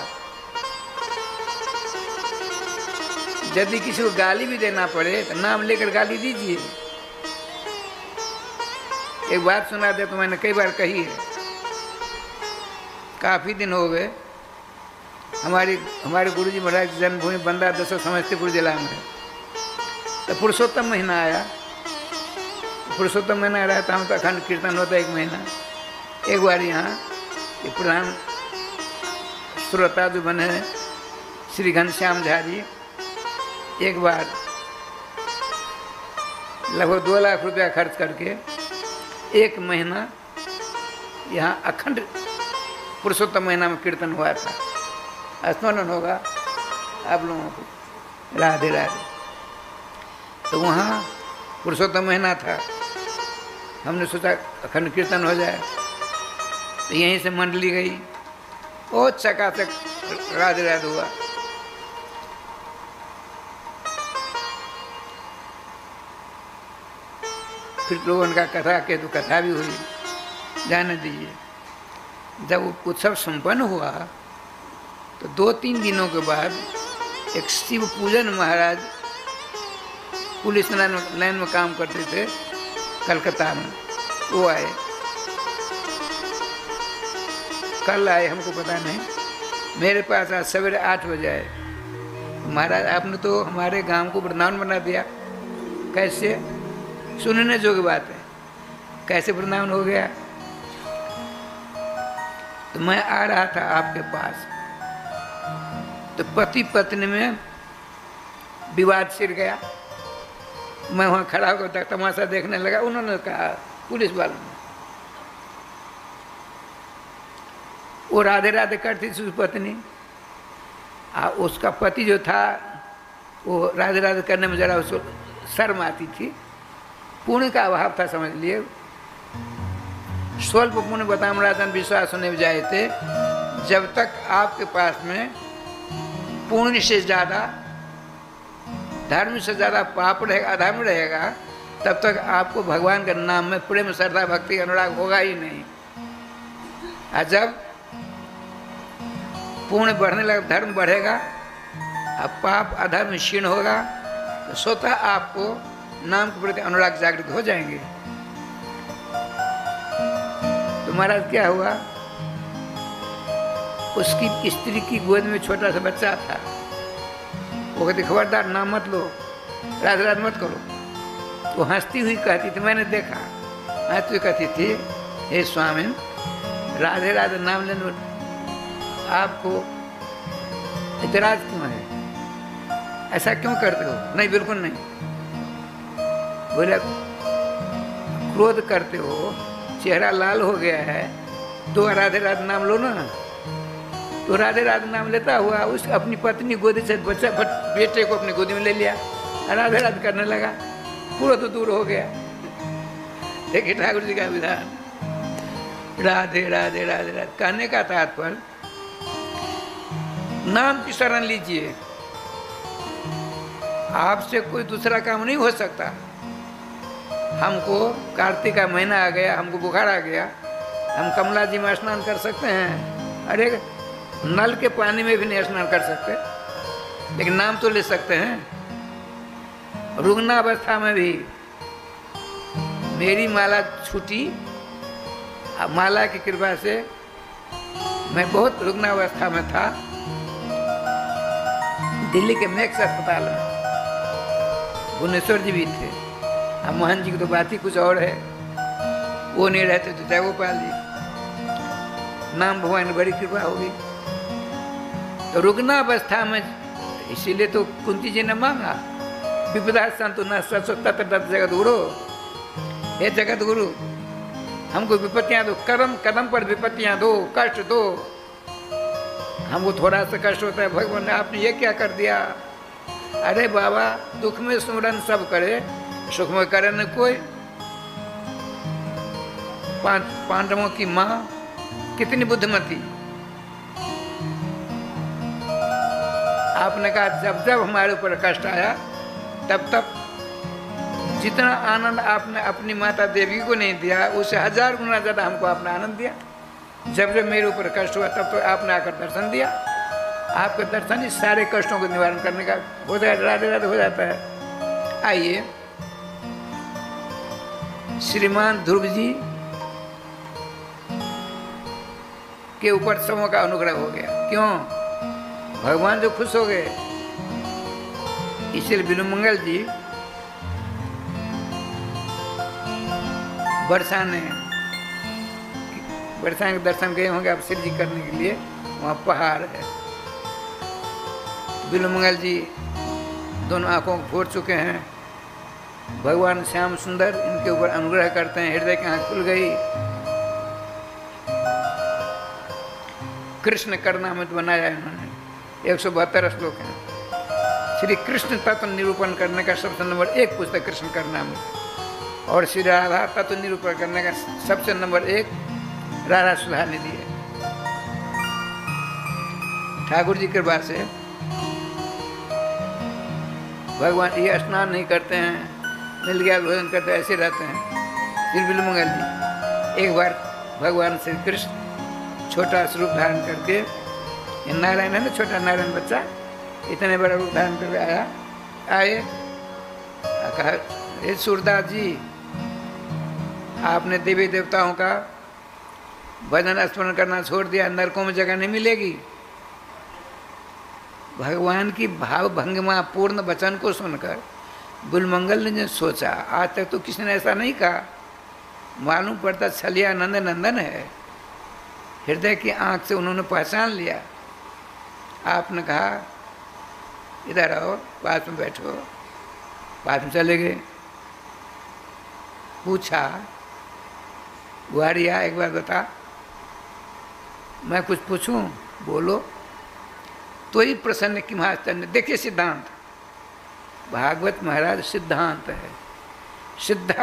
यदि किसी को गाली भी देना पड़े तो नाम लेकर गाली दीजिए। एक बात सुना दे तो मैंने कई बार कही है, काफ़ी दिन हो गए हमारे गुरुजी महाराज की जन्मभूमि बंदा दसों समस्तीपुर जिला में। तो पुरुषोत्तम महीना आया, पुरुषोत्तम महीना रहता हूँ तो अखंड कीर्तन होता है 1 महीना। एक बार यहाँ ये प्रधान श्रोता जो बने श्री घनश्याम झा जी, एक बार लगभग 2 लाख रुपया खर्च करके 1 महीना यहाँ अखंड पुरुषोत्तम महीना में कीर्तन हुआ था। स्मरण होगा आप लोगों को, राधे राधे। तो वहाँ पुरुषोत्तम महीना था, हमने सोचा अखंड कीर्तन हो जाए, तो यहीं से मंडली गई, बहुत चकाचक राधे राधे हुआ। फिर लोगों का कथा के तो कथा भी हुई, जाने दीजिए। जब उत्सव संपन्न हुआ तो 2-3 दिनों के बाद एक शिव पूजन महाराज पुलिस लाइन में काम करते थे कलकत्ता में, वो आए। कल आए, हमको पता नहीं, मेरे पास आज सवेरे 8 बजे आए। महाराज आपने तो हमारे गांव को वृंदावन बना दिया। कैसे? सुनने जोगी बात है, कैसे वृंदावन हो गया? तो मैं आ रहा था आपके पास, तो पति पत्नी में विवाद छिड़ गया। मैं वहाँ खड़ा होकर तमाशा देखने लगा। उन्होंने कहा पुलिस वालों ने, वो राधे राधे करती थी उसकी पत्नी, उसका पति जो था वो राधे राधे करने में ज़रा उसको शर्म आती थी, पुण्य का अभाव था समझ लिए। स्वल्प पुण्य बताम राजन विश्वास होने जाए थे। जब तक आपके पास में पुण्य से ज़्यादा, धर्म से ज़्यादा पाप रहेगा, अधर्म रहेगा, तब तक आपको भगवान के नाम में प्रेम श्रद्धा भक्ति अनुराग होगा ही नहीं। और जब पुण्य बढ़ने लगा, धर्म बढ़ेगा, अब पाप अधर्म क्षीण होगा, तो स्वतः आपको नाम के प्रति अनुराग जागृत हो जाएंगे। तो महाराज क्या हुआ, उसकी स्त्री की गोद में छोटा सा बच्चा था। वो कहती खबरदार नाम मत लो, राधे राधे मत करो। वो हंसती हुई कहती थी, मैंने देखा, हंसती हुई कहती थी, हे स्वामी राधे राधे नाम लेने आपको इतराज क्यों है, ऐसा क्यों करते हो? नहीं बिल्कुल नहीं। बोले क्रोध करते हो, चेहरा लाल हो गया है, तो राधे राधे नाम लो ना। तो राधे राधे नाम लेता हुआ उस अपनी पत्नी गोदी से बच्चा बेटे को अपनी गोदी में ले लिया, राधे राधे करने लगा, पूरा तो दूर हो गया। देखिए ठाकुर जी का विधान, राधे राधे राधे राधे कहने का तात्पर्य नाम की शरण लीजिए, आपसे कोई दूसरा काम नहीं हो सकता। हमको कार्तिक का महीना आ गया, हमको बुखार आ गया, हम कमला जी में स्नान कर सकते हैं, अरे नल के पानी में भी नहीं स्नान कर सकते, लेकिन नाम तो ले सकते हैं। रुग्णावस्था में भी मेरी माला छूटी, माला की कृपा से मैं बहुत रुग्णावस्था में था, दिल्ली के मैक्स अस्पताल में, भुवनेश्वर जी भी थे। अब मोहन जी की तो बात ही कुछ और है, वो नहीं रहते तो जयगोपाल जी, नाम भगवान की बड़ी कृपा होगी। तो रुग्णावस्था में, इसीलिए तो कुंती जी ने मांगा, विपदा संतु न तत्र जगत गुरु, हे जगत गुरु हमको विपत्तियां दो, कदम कदम पर विपत्तियां दो, कष्ट दो। हमको थोड़ा सा कष्ट होता है, भगवान ने आपने ये क्या कर दिया। अरे बाबा दुख में सुमरन सब करे, सुख में करे न कोई। पांडवों की माँ कितनी बुद्धिमती, आपने कहा जब जब हमारे ऊपर कष्ट आया तब तब जितना आनंद आपने अपनी माता देवी को नहीं दिया, उससे 1000 गुना ज़्यादा हमको आपने आनंद दिया। जब जब मेरे ऊपर कष्ट हुआ तब तो आपने आकर दर्शन दिया। आपके दर्शन ही सारे कष्टों को निवारण करने का हो जाए, राधे राधे हो जाता है। आइए, श्रीमान ध्रुव जी के ऊपर समूह का अनुग्रह हो गया। क्यों? भगवान जो खुश हो गए, इसलिए बिनुमंगल जी बरसाने के दर्शन गए होंगे आप श्री जी करने के लिए, वहाँ पहाड़ है। बिनुमंगल जी दोनों आंखों को फोड़ चुके हैं, भगवान श्याम सुंदर इनके ऊपर अनुग्रह करते हैं, हृदय की आंख खुल गई। कृष्ण करनामृत बनाया इन्होंने, 172 श्लोक हैं। श्री कृष्ण तत्व निरूपण करने का सबसे नंबर 1 पुस्तक कृष्ण करनामृत, और श्री राधा तत्व निरूपण करने का सबसे नंबर 1 राधा सुधा निधि है। ठाकुर जी की कृपा से भगवान ये स्नान नहीं करते हैं, मिल गया भोजन करते, ऐसे रहते हैं। फिर बिलमंगल जी एक बार भगवान श्री कृष्ण छोटा स्वरूप धारण करके, ये नारायण है ना, छोटा नारायण बच्चा, इतने बड़ा रूप धारण करके आए, कहा हे सूरदास जी आपने देवी देवताओं का भजन स्मरण करना छोड़ दिया, नरकों में जगह नहीं मिलेगी। भगवान की भाव भंगिमा पूर्ण वचन को सुनकर बिलमंगल ने सोचा, आज तक तो किसी ने ऐसा नहीं कहा, मालूम पड़ता छलिया नंद नंदन है। हृदय की आंख से उन्होंने पहचान लिया। आपने कहा इधर आओ, पास में बैठो, पास में चले गए। पूछा, बुहारिया एक बार बता, मैं कुछ पूछूं, बोलो। तो ही प्रसन्न की महाचंद। देखिए सिद्धांत, भागवत महाराज सिद्धांत है। सिद्ध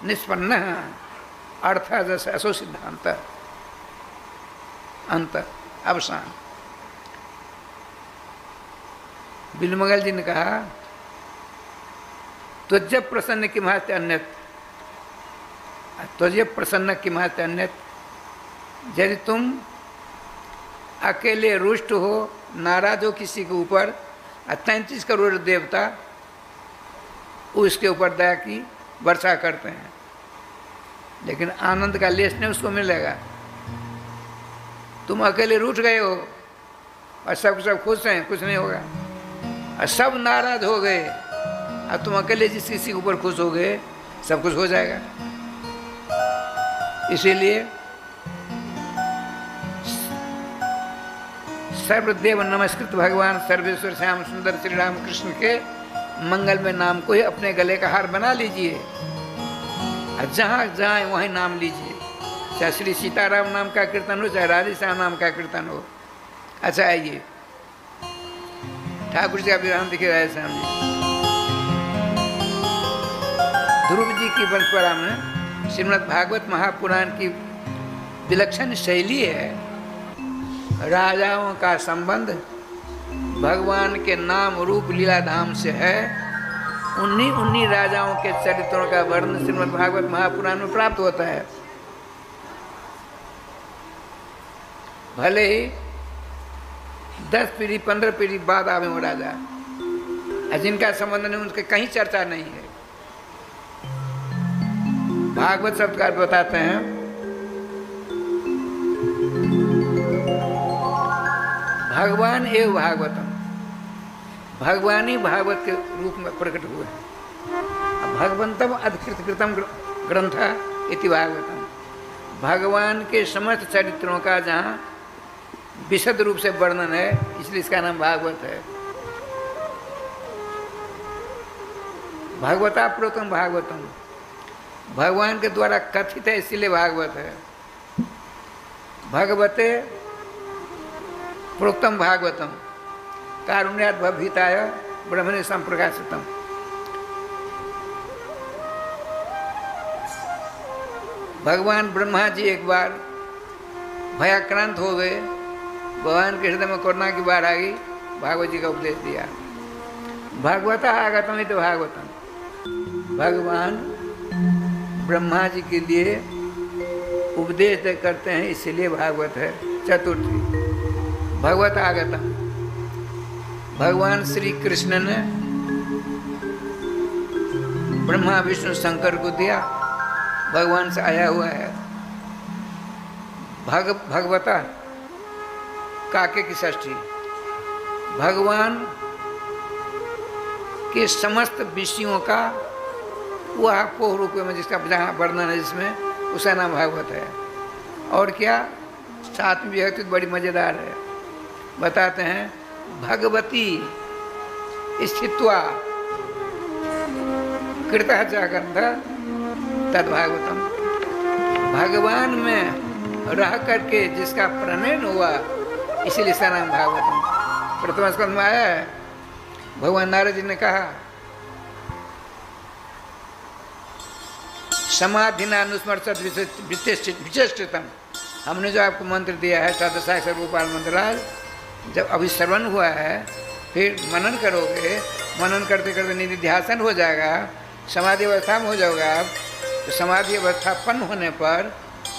निष्पन्न अर्थ जैसे असो सिद्धांत, अंत अवसान। बिलमंगल जी ने कहा, तो जब प्रसन्न की महत्व अन्यत, तो जब प्रसन्न की महत्व अन्यत, यदि तुम अकेले रुष्ट हो, नाराज हो किसी के ऊपर, 33 करोड़ देवता उसके ऊपर दया की वर्षा करते हैं, लेकिन आनंद का लेश नहीं उसको मिलेगा। तुम अकेले रूठ गए हो और सब खुश हैं, कुछ नहीं होगा। और सब नाराज हो गए और तुम अकेले जिस किसी के ऊपर खुश हो गए, सब कुछ हो जाएगा। इसीलिए सर्वदेव नमस्कृत भगवान सर्वेश्वर श्याम सुंदर श्री राम कृष्ण के मंगल में नाम को ही अपने गले का हार बना लीजिए। और जहाँ जाए वहीं नाम लीजिए, चाहे श्री सीताराम नाम का कीर्तन हो, चाहे राधे श्याम नाम का कीर्तन हो। अच्छा आइए, ठाकुर जी का विराम दिखे राधे श्याम जी। ध्रुव जी की परंपरा में श्रीमद् भागवत महापुराण की विलक्षण शैली है। राजाओं का संबंध भगवान के नाम रूप लीला धाम से है। उन्हीं राजाओं के चरित्रों का वर्णन श्रीमद् भागवत महापुराण में प्राप्त होता है। भले ही 10 पीढ़ी 15 पीढ़ी बाद आवे वो राजा, जिनका संबंध नहीं, उनके कहीं चर्चा नहीं है। भागवत शब्दकार बताते हैं, भगवान एवं भागवतम, भगवान ही भागवत के रूप में प्रकट हुए हैं। भगवंतम अधिकृत कृतम ग्रंथ इति भागवतम, भगवान के समस्त चरित्रों का जहाँ विशद रूप से वर्णन है, इसलिए इसका नाम भागवत है। भगवता प्रोतम भागवतम, भगवान के द्वारा कथित है इसलिए भागवत है। भगवते प्रोक्तम भागवतम कारुण्यात भवभीताय ब्रह्मणे संप्रकाशितम। भगवान ब्रह्मा जी एक बार भयाक्रांत हो गए, भगवान के हृदय में करुणा की बाढ़ आ गई, भागवत जी का उपदेश दिया। भागवता आगतम तो भागवतम, भगवान ब्रह्मा जी के लिए उपदेश करते हैं, इसलिए भागवत है। चतुर्थी भगवत आगतम, भगवान श्री कृष्ण ने ब्रह्मा विष्णु शंकर को दिया, भगवान से आया हुआ है। भगवता काके की षष्ठी, भगवान के समस्त विषयों का वह पोह रूप में जिसका जहाँ वर्णन है, जिसमें उसका नाम भागवत है। और क्या, सातवीं विभक्ति बड़ी मज़ेदार है। बताते हैं, भगवती स्थित्वा कृतः च ग्रंथ तद भागवतम, भगवान में रह करके जिसका प्रणयन हुआ, इसीलिए इसका नाम भागवतम। प्रथम स्कंद में आया है, भगवान नारद जी ने कहा, समाधिनानुस्मृत विचेष्टितम, हमने जो आपको मंत्र दिया है सदसाय सर्वोपाल मंत्रराज, जब अभी श्रवण हुआ है, फिर मनन करोगे, मनन करते करते निधि ध्यासन हो जाएगा, समाधि अवस्था में हो जाओगे आप। तो समाधि अवस्थापन्न होने पर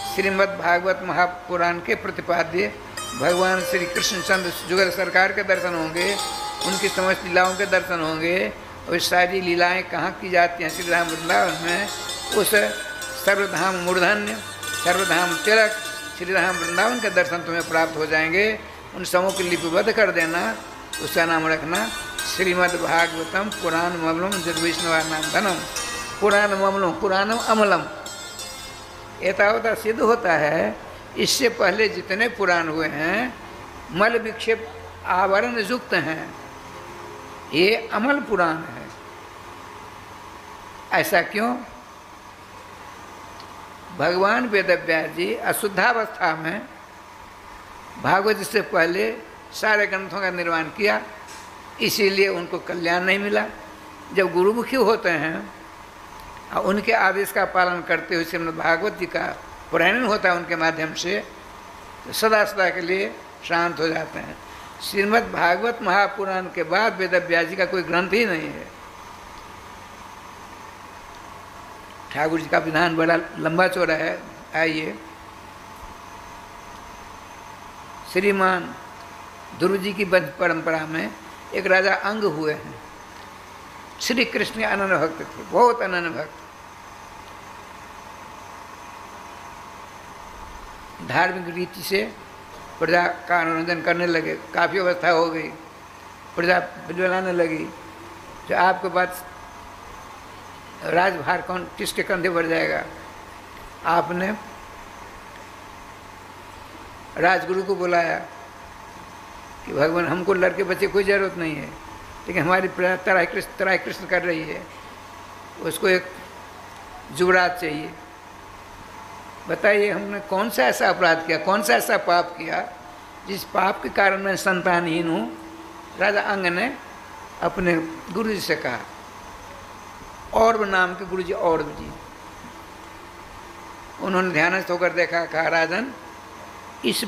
श्रीमद् भागवत महापुराण के प्रतिपाद्य भगवान श्री कृष्णचंद्र जुगल सरकार के दर्शन होंगे, उनकी समस्त लीलाओं के दर्शन होंगे। और सारी लीलाएं कहाँ की जाती हैं? श्री राम वृंदावन में। उस सर्वधाम मूर्धन्य, सर्वधाम तिलक श्री राम वृंदावन के दर्शन तुम्हें प्राप्त हो जाएंगे। उन समूह की लिपिबद्ध कर देना, उसका नाम रखना श्रीमद् भागवतम पुराण ममलम जगवैष्णवा नाम धनम। पुराण ममलम, पुराणम अमलम, एतावता सिद्ध होता है। इससे पहले जितने पुराण हुए हैं मल विक्षेप आवरण युक्त हैं, ये अमल पुराण है। ऐसा क्यों? भगवान वेदव्यास जी अशुद्धावस्था में भागवत से पहले सारे ग्रंथों का निर्माण किया, इसीलिए उनको कल्याण नहीं मिला। जब गुरुमुखी होते हैं और उनके आदेश का पालन करते हुए श्रीमद् भागवत जी का प्रणयन होता है उनके माध्यम से, तो सदा सदा के लिए शांत हो जाते हैं। श्रीमद् भागवत महापुराण के बाद वेदव्यास जी का कोई ग्रंथ ही नहीं है। ठाकुर जी का विधान बड़ा लंबा चौड़ा है। आइए, श्रीमान ध्रुव जी की वंश परंपरा में एक राजा अंग हुए हैं। श्री कृष्ण अनन्य भक्त थे, बहुत अनन्य भक्त। धार्मिक रीति से प्रजा का मनोरंजन करने लगे। काफ़ी अवस्था हो गई, प्रजा बिलबिलाने लगी, जो आपके पास राजभार कौन किसके कंधे बढ़ जाएगा। आपने राजगुरु को बुलाया कि भगवान हमको लड़के बच्चे कोई ज़रूरत नहीं है, लेकिन हमारी प्रजा तराई कृष्ण कर रही है, उसको एक युवराज चाहिए। बताइए हमने कौन सा ऐसा अपराध किया, कौन सा ऐसा पाप किया जिस पाप के कारण मैं संतानहीन हूँ। राजा अंग ने अपने गुरु जी से कहा, औरव नाम के गुरु जी औरव जी, उन्होंने ध्यानस्थ होकर देखा, कहा राजन इस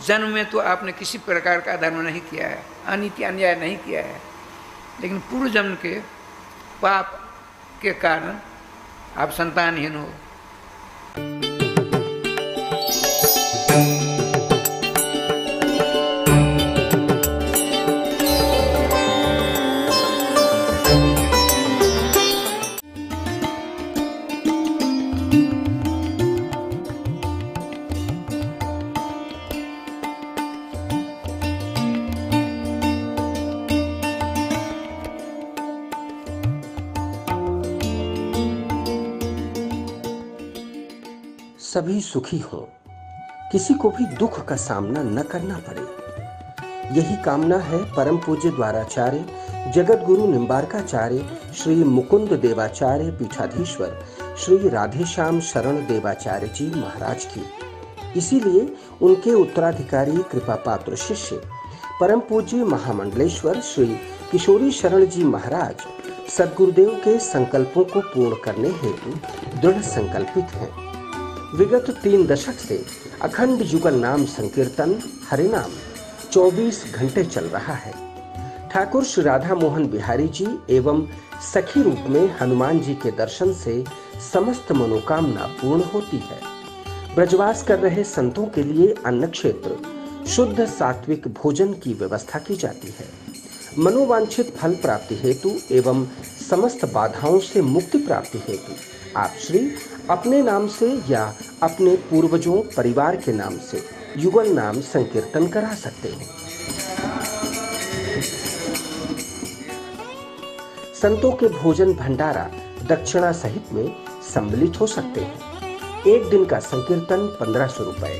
जन्म में तो आपने किसी प्रकार का अधर्म नहीं किया है, अनीति अन्याय नहीं किया है, लेकिन पूर्व जन्म के पाप के कारण आप संतानहीन हो। सभी सुखी हों, किसी को भी दुख का सामना न करना पड़े, यही कामना है परम पूज्य द्वाराचार्य जगत गुरु निम्बारकाचार्य श्री मुकुंद देवाचार्य पीठाधीश्वर श्री राधेश्याम शरण देवाचार्य जी महाराज की। इसीलिए उनके उत्तराधिकारी कृपा पात्र शिष्य परम पूज्य महामंडलेश्वर श्री किशोरी शरण जी महाराज सद्गुरुदेव के संकल्पों को पूर्ण करने हेतु दृढ़ संकल्पित हैं। विगत 3 दशक से अखंड युगल नाम संकीर्तन हरिनाम 24 घंटे चल रहा है। ठाकुर श्री राधा मोहन बिहारी जी एवं सखी रूप में हनुमान जी के दर्शन से समस्त मनोकामना पूर्ण होती है। ब्रजवास कर रहे संतों के लिए अन्न क्षेत्र शुद्ध सात्विक भोजन की व्यवस्था की जाती है। मनोवांछित फल प्राप्ति हेतु एवं समस्त बाधाओं से मुक्ति प्राप्ति हेतु आप श्री अपने नाम से या अपने पूर्वजों परिवार के नाम से युगल नाम संकीर्तन करा सकते हैं। संतों के भोजन भंडारा दक्षिणा सहित में सम्मिलित हो सकते हैं। एक दिन का संकीर्तन 1500 रुपए,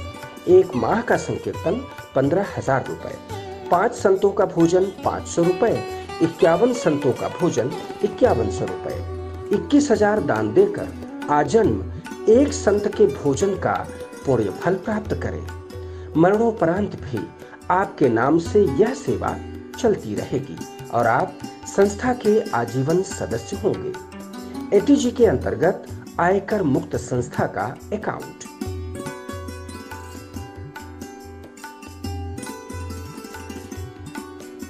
एक माह का संकीर्तन 15,000 रुपए, 5 संतों का भोजन 500 रुपए, 51 संतों का भोजन 5100 रुपए, 21,000 दान देकर आजन्म एक संत के भोजन का पुण्य फल प्राप्त करें। मरणोपरांत भी आपके नाम से यह सेवा चलती रहेगी और आप संस्था के आजीवन सदस्य होंगे। एटीजी के अंतर्गत आयकर मुक्त संस्था का अकाउंट।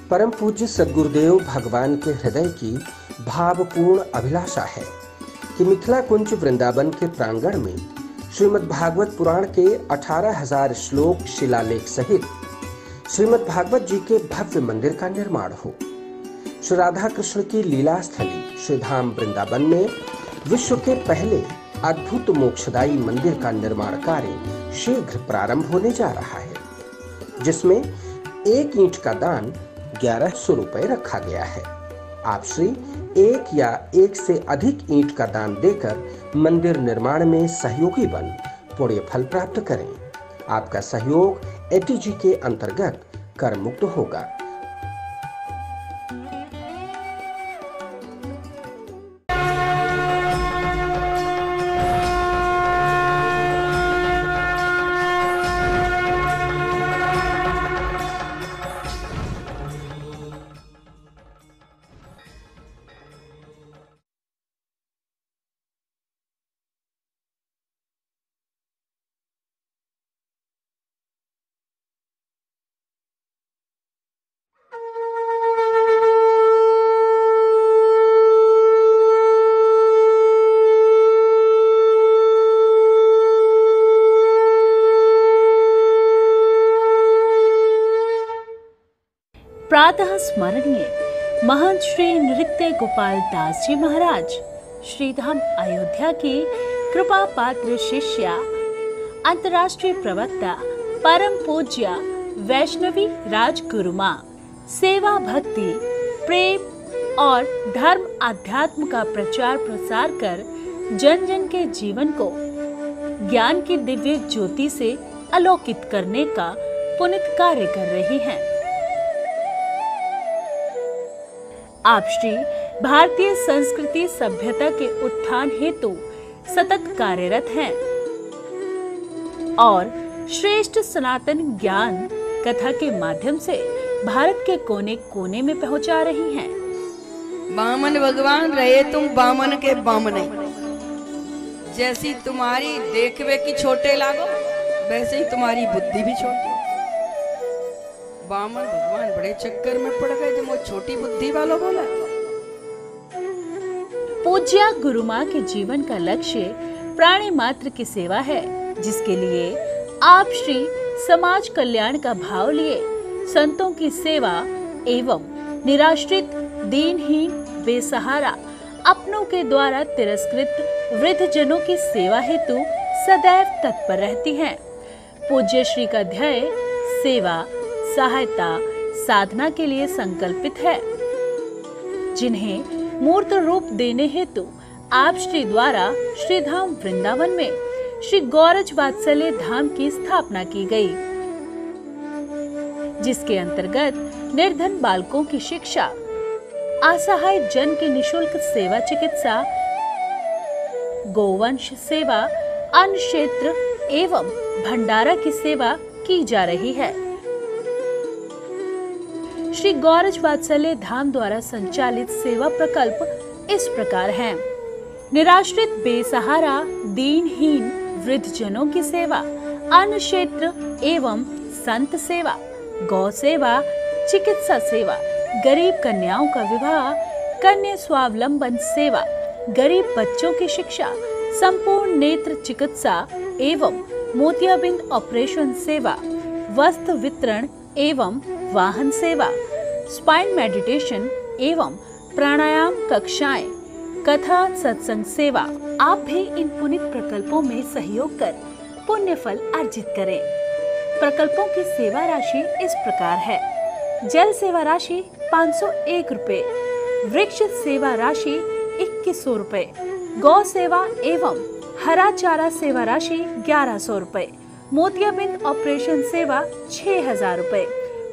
परम पूज्य सद्गुरुदेव भगवान के हृदय की भावपूर्ण अभिलाषा है कि मिथिला कुंज वृंदावन के प्रांगण में श्रीमद् भागवत पुराण के 18,000 श्लोक शिलालेख सहित श्रीमद् भागवत जी के भव्य मंदिर का निर्माण हो। श्री राधा कृष्ण की लीला स्थली श्री धाम वृंदावन में विश्व के पहले अद्भुत मोक्षदायी मंदिर का निर्माण कार्य शीघ्र प्रारंभ होने जा रहा है, जिसमें 1 ईंट का दान 1100 रुपए रखा गया है। आप श्री 1 या 1 से अधिक ईंट का दान देकर मंदिर निर्माण में सहयोगी बन पुण्य फल प्राप्त करें। आपका सहयोग एटीजी के अंतर्गत कर मुक्त होगा। स्मरणीय महंत श्री नृत्य गोपाल दास जी महाराज श्रीधाम अयोध्या की कृपा पात्र शिष्या, अंतर्राष्ट्रीय प्रवक्ता परम पूज्य वैष्णवी राजगुरु मां सेवा, भक्ति, प्रेम और धर्म अध्यात्म का प्रचार प्रसार कर जन जन के जीवन को ज्ञान की दिव्य ज्योति से आलोकित करने का पुनित कार्य कर रही हैं। आप श्री भारतीय संस्कृति सभ्यता के उत्थान हेतु सतत कार्यरत हैं और श्रेष्ठ सनातन ज्ञान कथा के माध्यम से भारत के कोने कोने में पहुंचा रही हैं। बामन भगवान रहे तुम बामन के बामने, जैसी तुम्हारी देखवे की छोटे लागो वैसे ही तुम्हारी बुद्धि भी छोटी। बामन भगवान बड़े चक्कर में पड़ गए जब वो छोटी बुद्धि वालों बोला। पूज्य गुरु माँ के जीवन का लक्ष्य प्राणी मात्र की सेवा है, जिसके लिए आप श्री समाज कल्याण का भाव लिए संतों की सेवा एवं निराश्रित, दीनहीन, बेसहारा, अपनों के द्वारा तिरस्कृत वृद्ध जनों की सेवा हेतु सदैव तत्पर रहती हैं। पूज्य श्री का ध्येय सेवा, सहायता, साधना के लिए संकल्पित है, जिन्हें मूर्त रूप देने हेतु आप श्री द्वारा श्री धाम वृंदावन में श्री गौरज वात्सल्य धाम की स्थापना की गई, जिसके अंतर्गत निर्धन बालकों की शिक्षा, असहाय जन की निशुल्क सेवा चिकित्सा, गोवंश सेवा, अन्न क्षेत्र एवं भंडारा की सेवा की जा रही है। श्री गौरज वात्सल्य धाम द्वारा संचालित सेवा प्रकल्प इस प्रकार हैं: निराश्रित, बेसहारा, दीनहीन वृद्ध जनों की सेवा, अन्न क्षेत्र एवं संत सेवा, गौ सेवा, चिकित्सा सेवा, गरीब कन्याओं का विवाह, कन्या स्वावलंबन सेवा, गरीब बच्चों की शिक्षा, संपूर्ण नेत्र चिकित्सा एवं मोतियाबिंद ऑपरेशन सेवा, वस्त्र वितरण एवं वाहन सेवा, स्पाइन मेडिटेशन एवं प्राणायाम कक्षाएं, कथा सत्संग सेवा। आप भी इन पुनीत प्रकल्पों में सहयोग कर पुण्य फल अर्जित करें। प्रकल्पों की सेवा राशि इस प्रकार है: जल सेवा राशि 501 रुपए, वृक्ष सेवा राशि 2100 रुपए, गौ सेवा एवं हरा चारा सेवा राशि 1100 रुपए, मोतियाबिंद ऑपरेशन सेवा 6000 रुपए,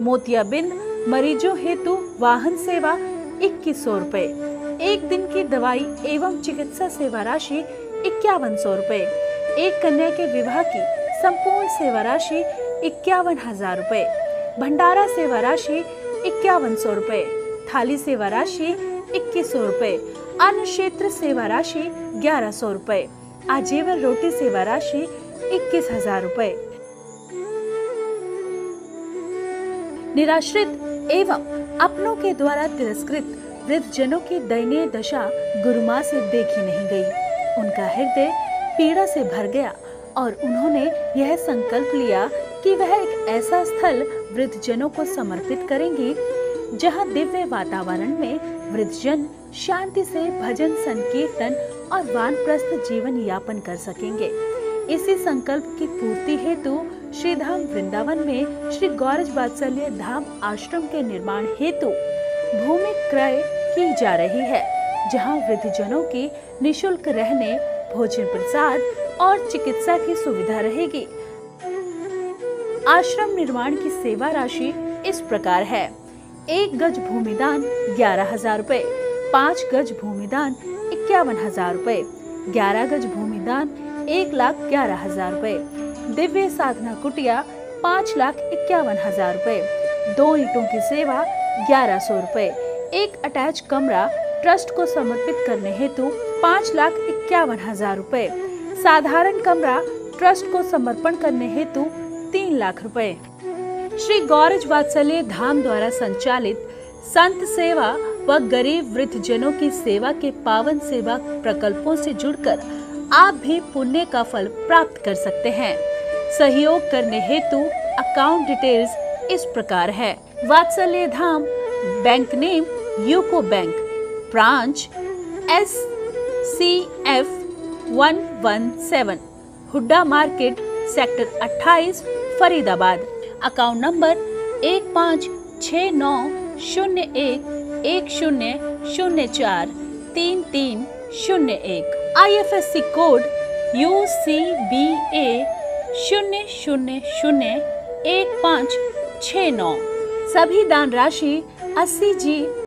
मोतियाबिंद मरीजों हेतु वाहन सेवा 2100 रुपए, एक दिन की दवाई एवं चिकित्सा सेवा राशि 5100 रुपए, एक कन्या के विवाह की संपूर्ण सेवा राशि 51,000 रुपए, भंडारा सेवा राशि 5100 रुपए, थाली सेवा राशि 2100 रुपए, अन्न क्षेत्र सेवा राशि 1100 रुपए, आजीवन रोटी सेवा राशि 21,000 रुपए। निराश्रित एवं अपनों के द्वारा तिरस्कृत वृद्ध जनों की दयनीय दशा गुरु माँ से देखी नहीं गई। उनका हृदय पीड़ा से भर गया और उन्होंने यह संकल्प लिया कि वह एक ऐसा स्थल वृद्ध जनों को समर्पित करेंगी जहाँ दिव्य वातावरण में वृद्ध जन शांति से भजन, संकीर्तन और वानप्रस्थ जीवन यापन कर सकेंगे। इसी संकल्प की पूर्ति हेतु श्री धाम वृंदावन में श्री गौरज वात्सल्य धाम आश्रम के निर्माण हेतु भूमि क्रय की जा रही है, जहां वृद्ध जनों की निशुल्क रहने, भोजन, प्रसाद और चिकित्सा की सुविधा रहेगी। आश्रम निर्माण की सेवा राशि इस प्रकार है: 1 गज भूमिदान 11,000 रुपए, 5 गज भूमिदान 51,000 रुपए, 11 गज भूमिदान 1,11,000 रुपए, दिव्य साधना कुटिया 5,51,000 रुपए, 2 ईंटों की सेवा 1100 रुपए, एक अटैच कमरा ट्रस्ट को समर्पित करने हेतु 5,51,000 रुपए, साधारण कमरा ट्रस्ट को समर्पण करने हेतु 3 लाख रुपए। श्री गौरज वात्सल्य धाम द्वारा संचालित संत सेवा व गरीब वृद्ध जनों की सेवा के पावन सेवा प्रकल्पों से जुड़कर आप भी पुण्य का फल प्राप्त कर सकते हैं। सहयोग करने हेतु अकाउंट डिटेल्स इस प्रकार है: Vatsalya Dham, bank name UCO bank, branch SCF 117, Hooda market, sector 28, Faridabad. Account number 156910043301। IFSC code UCBA 0001569। सभी दान राशि 80G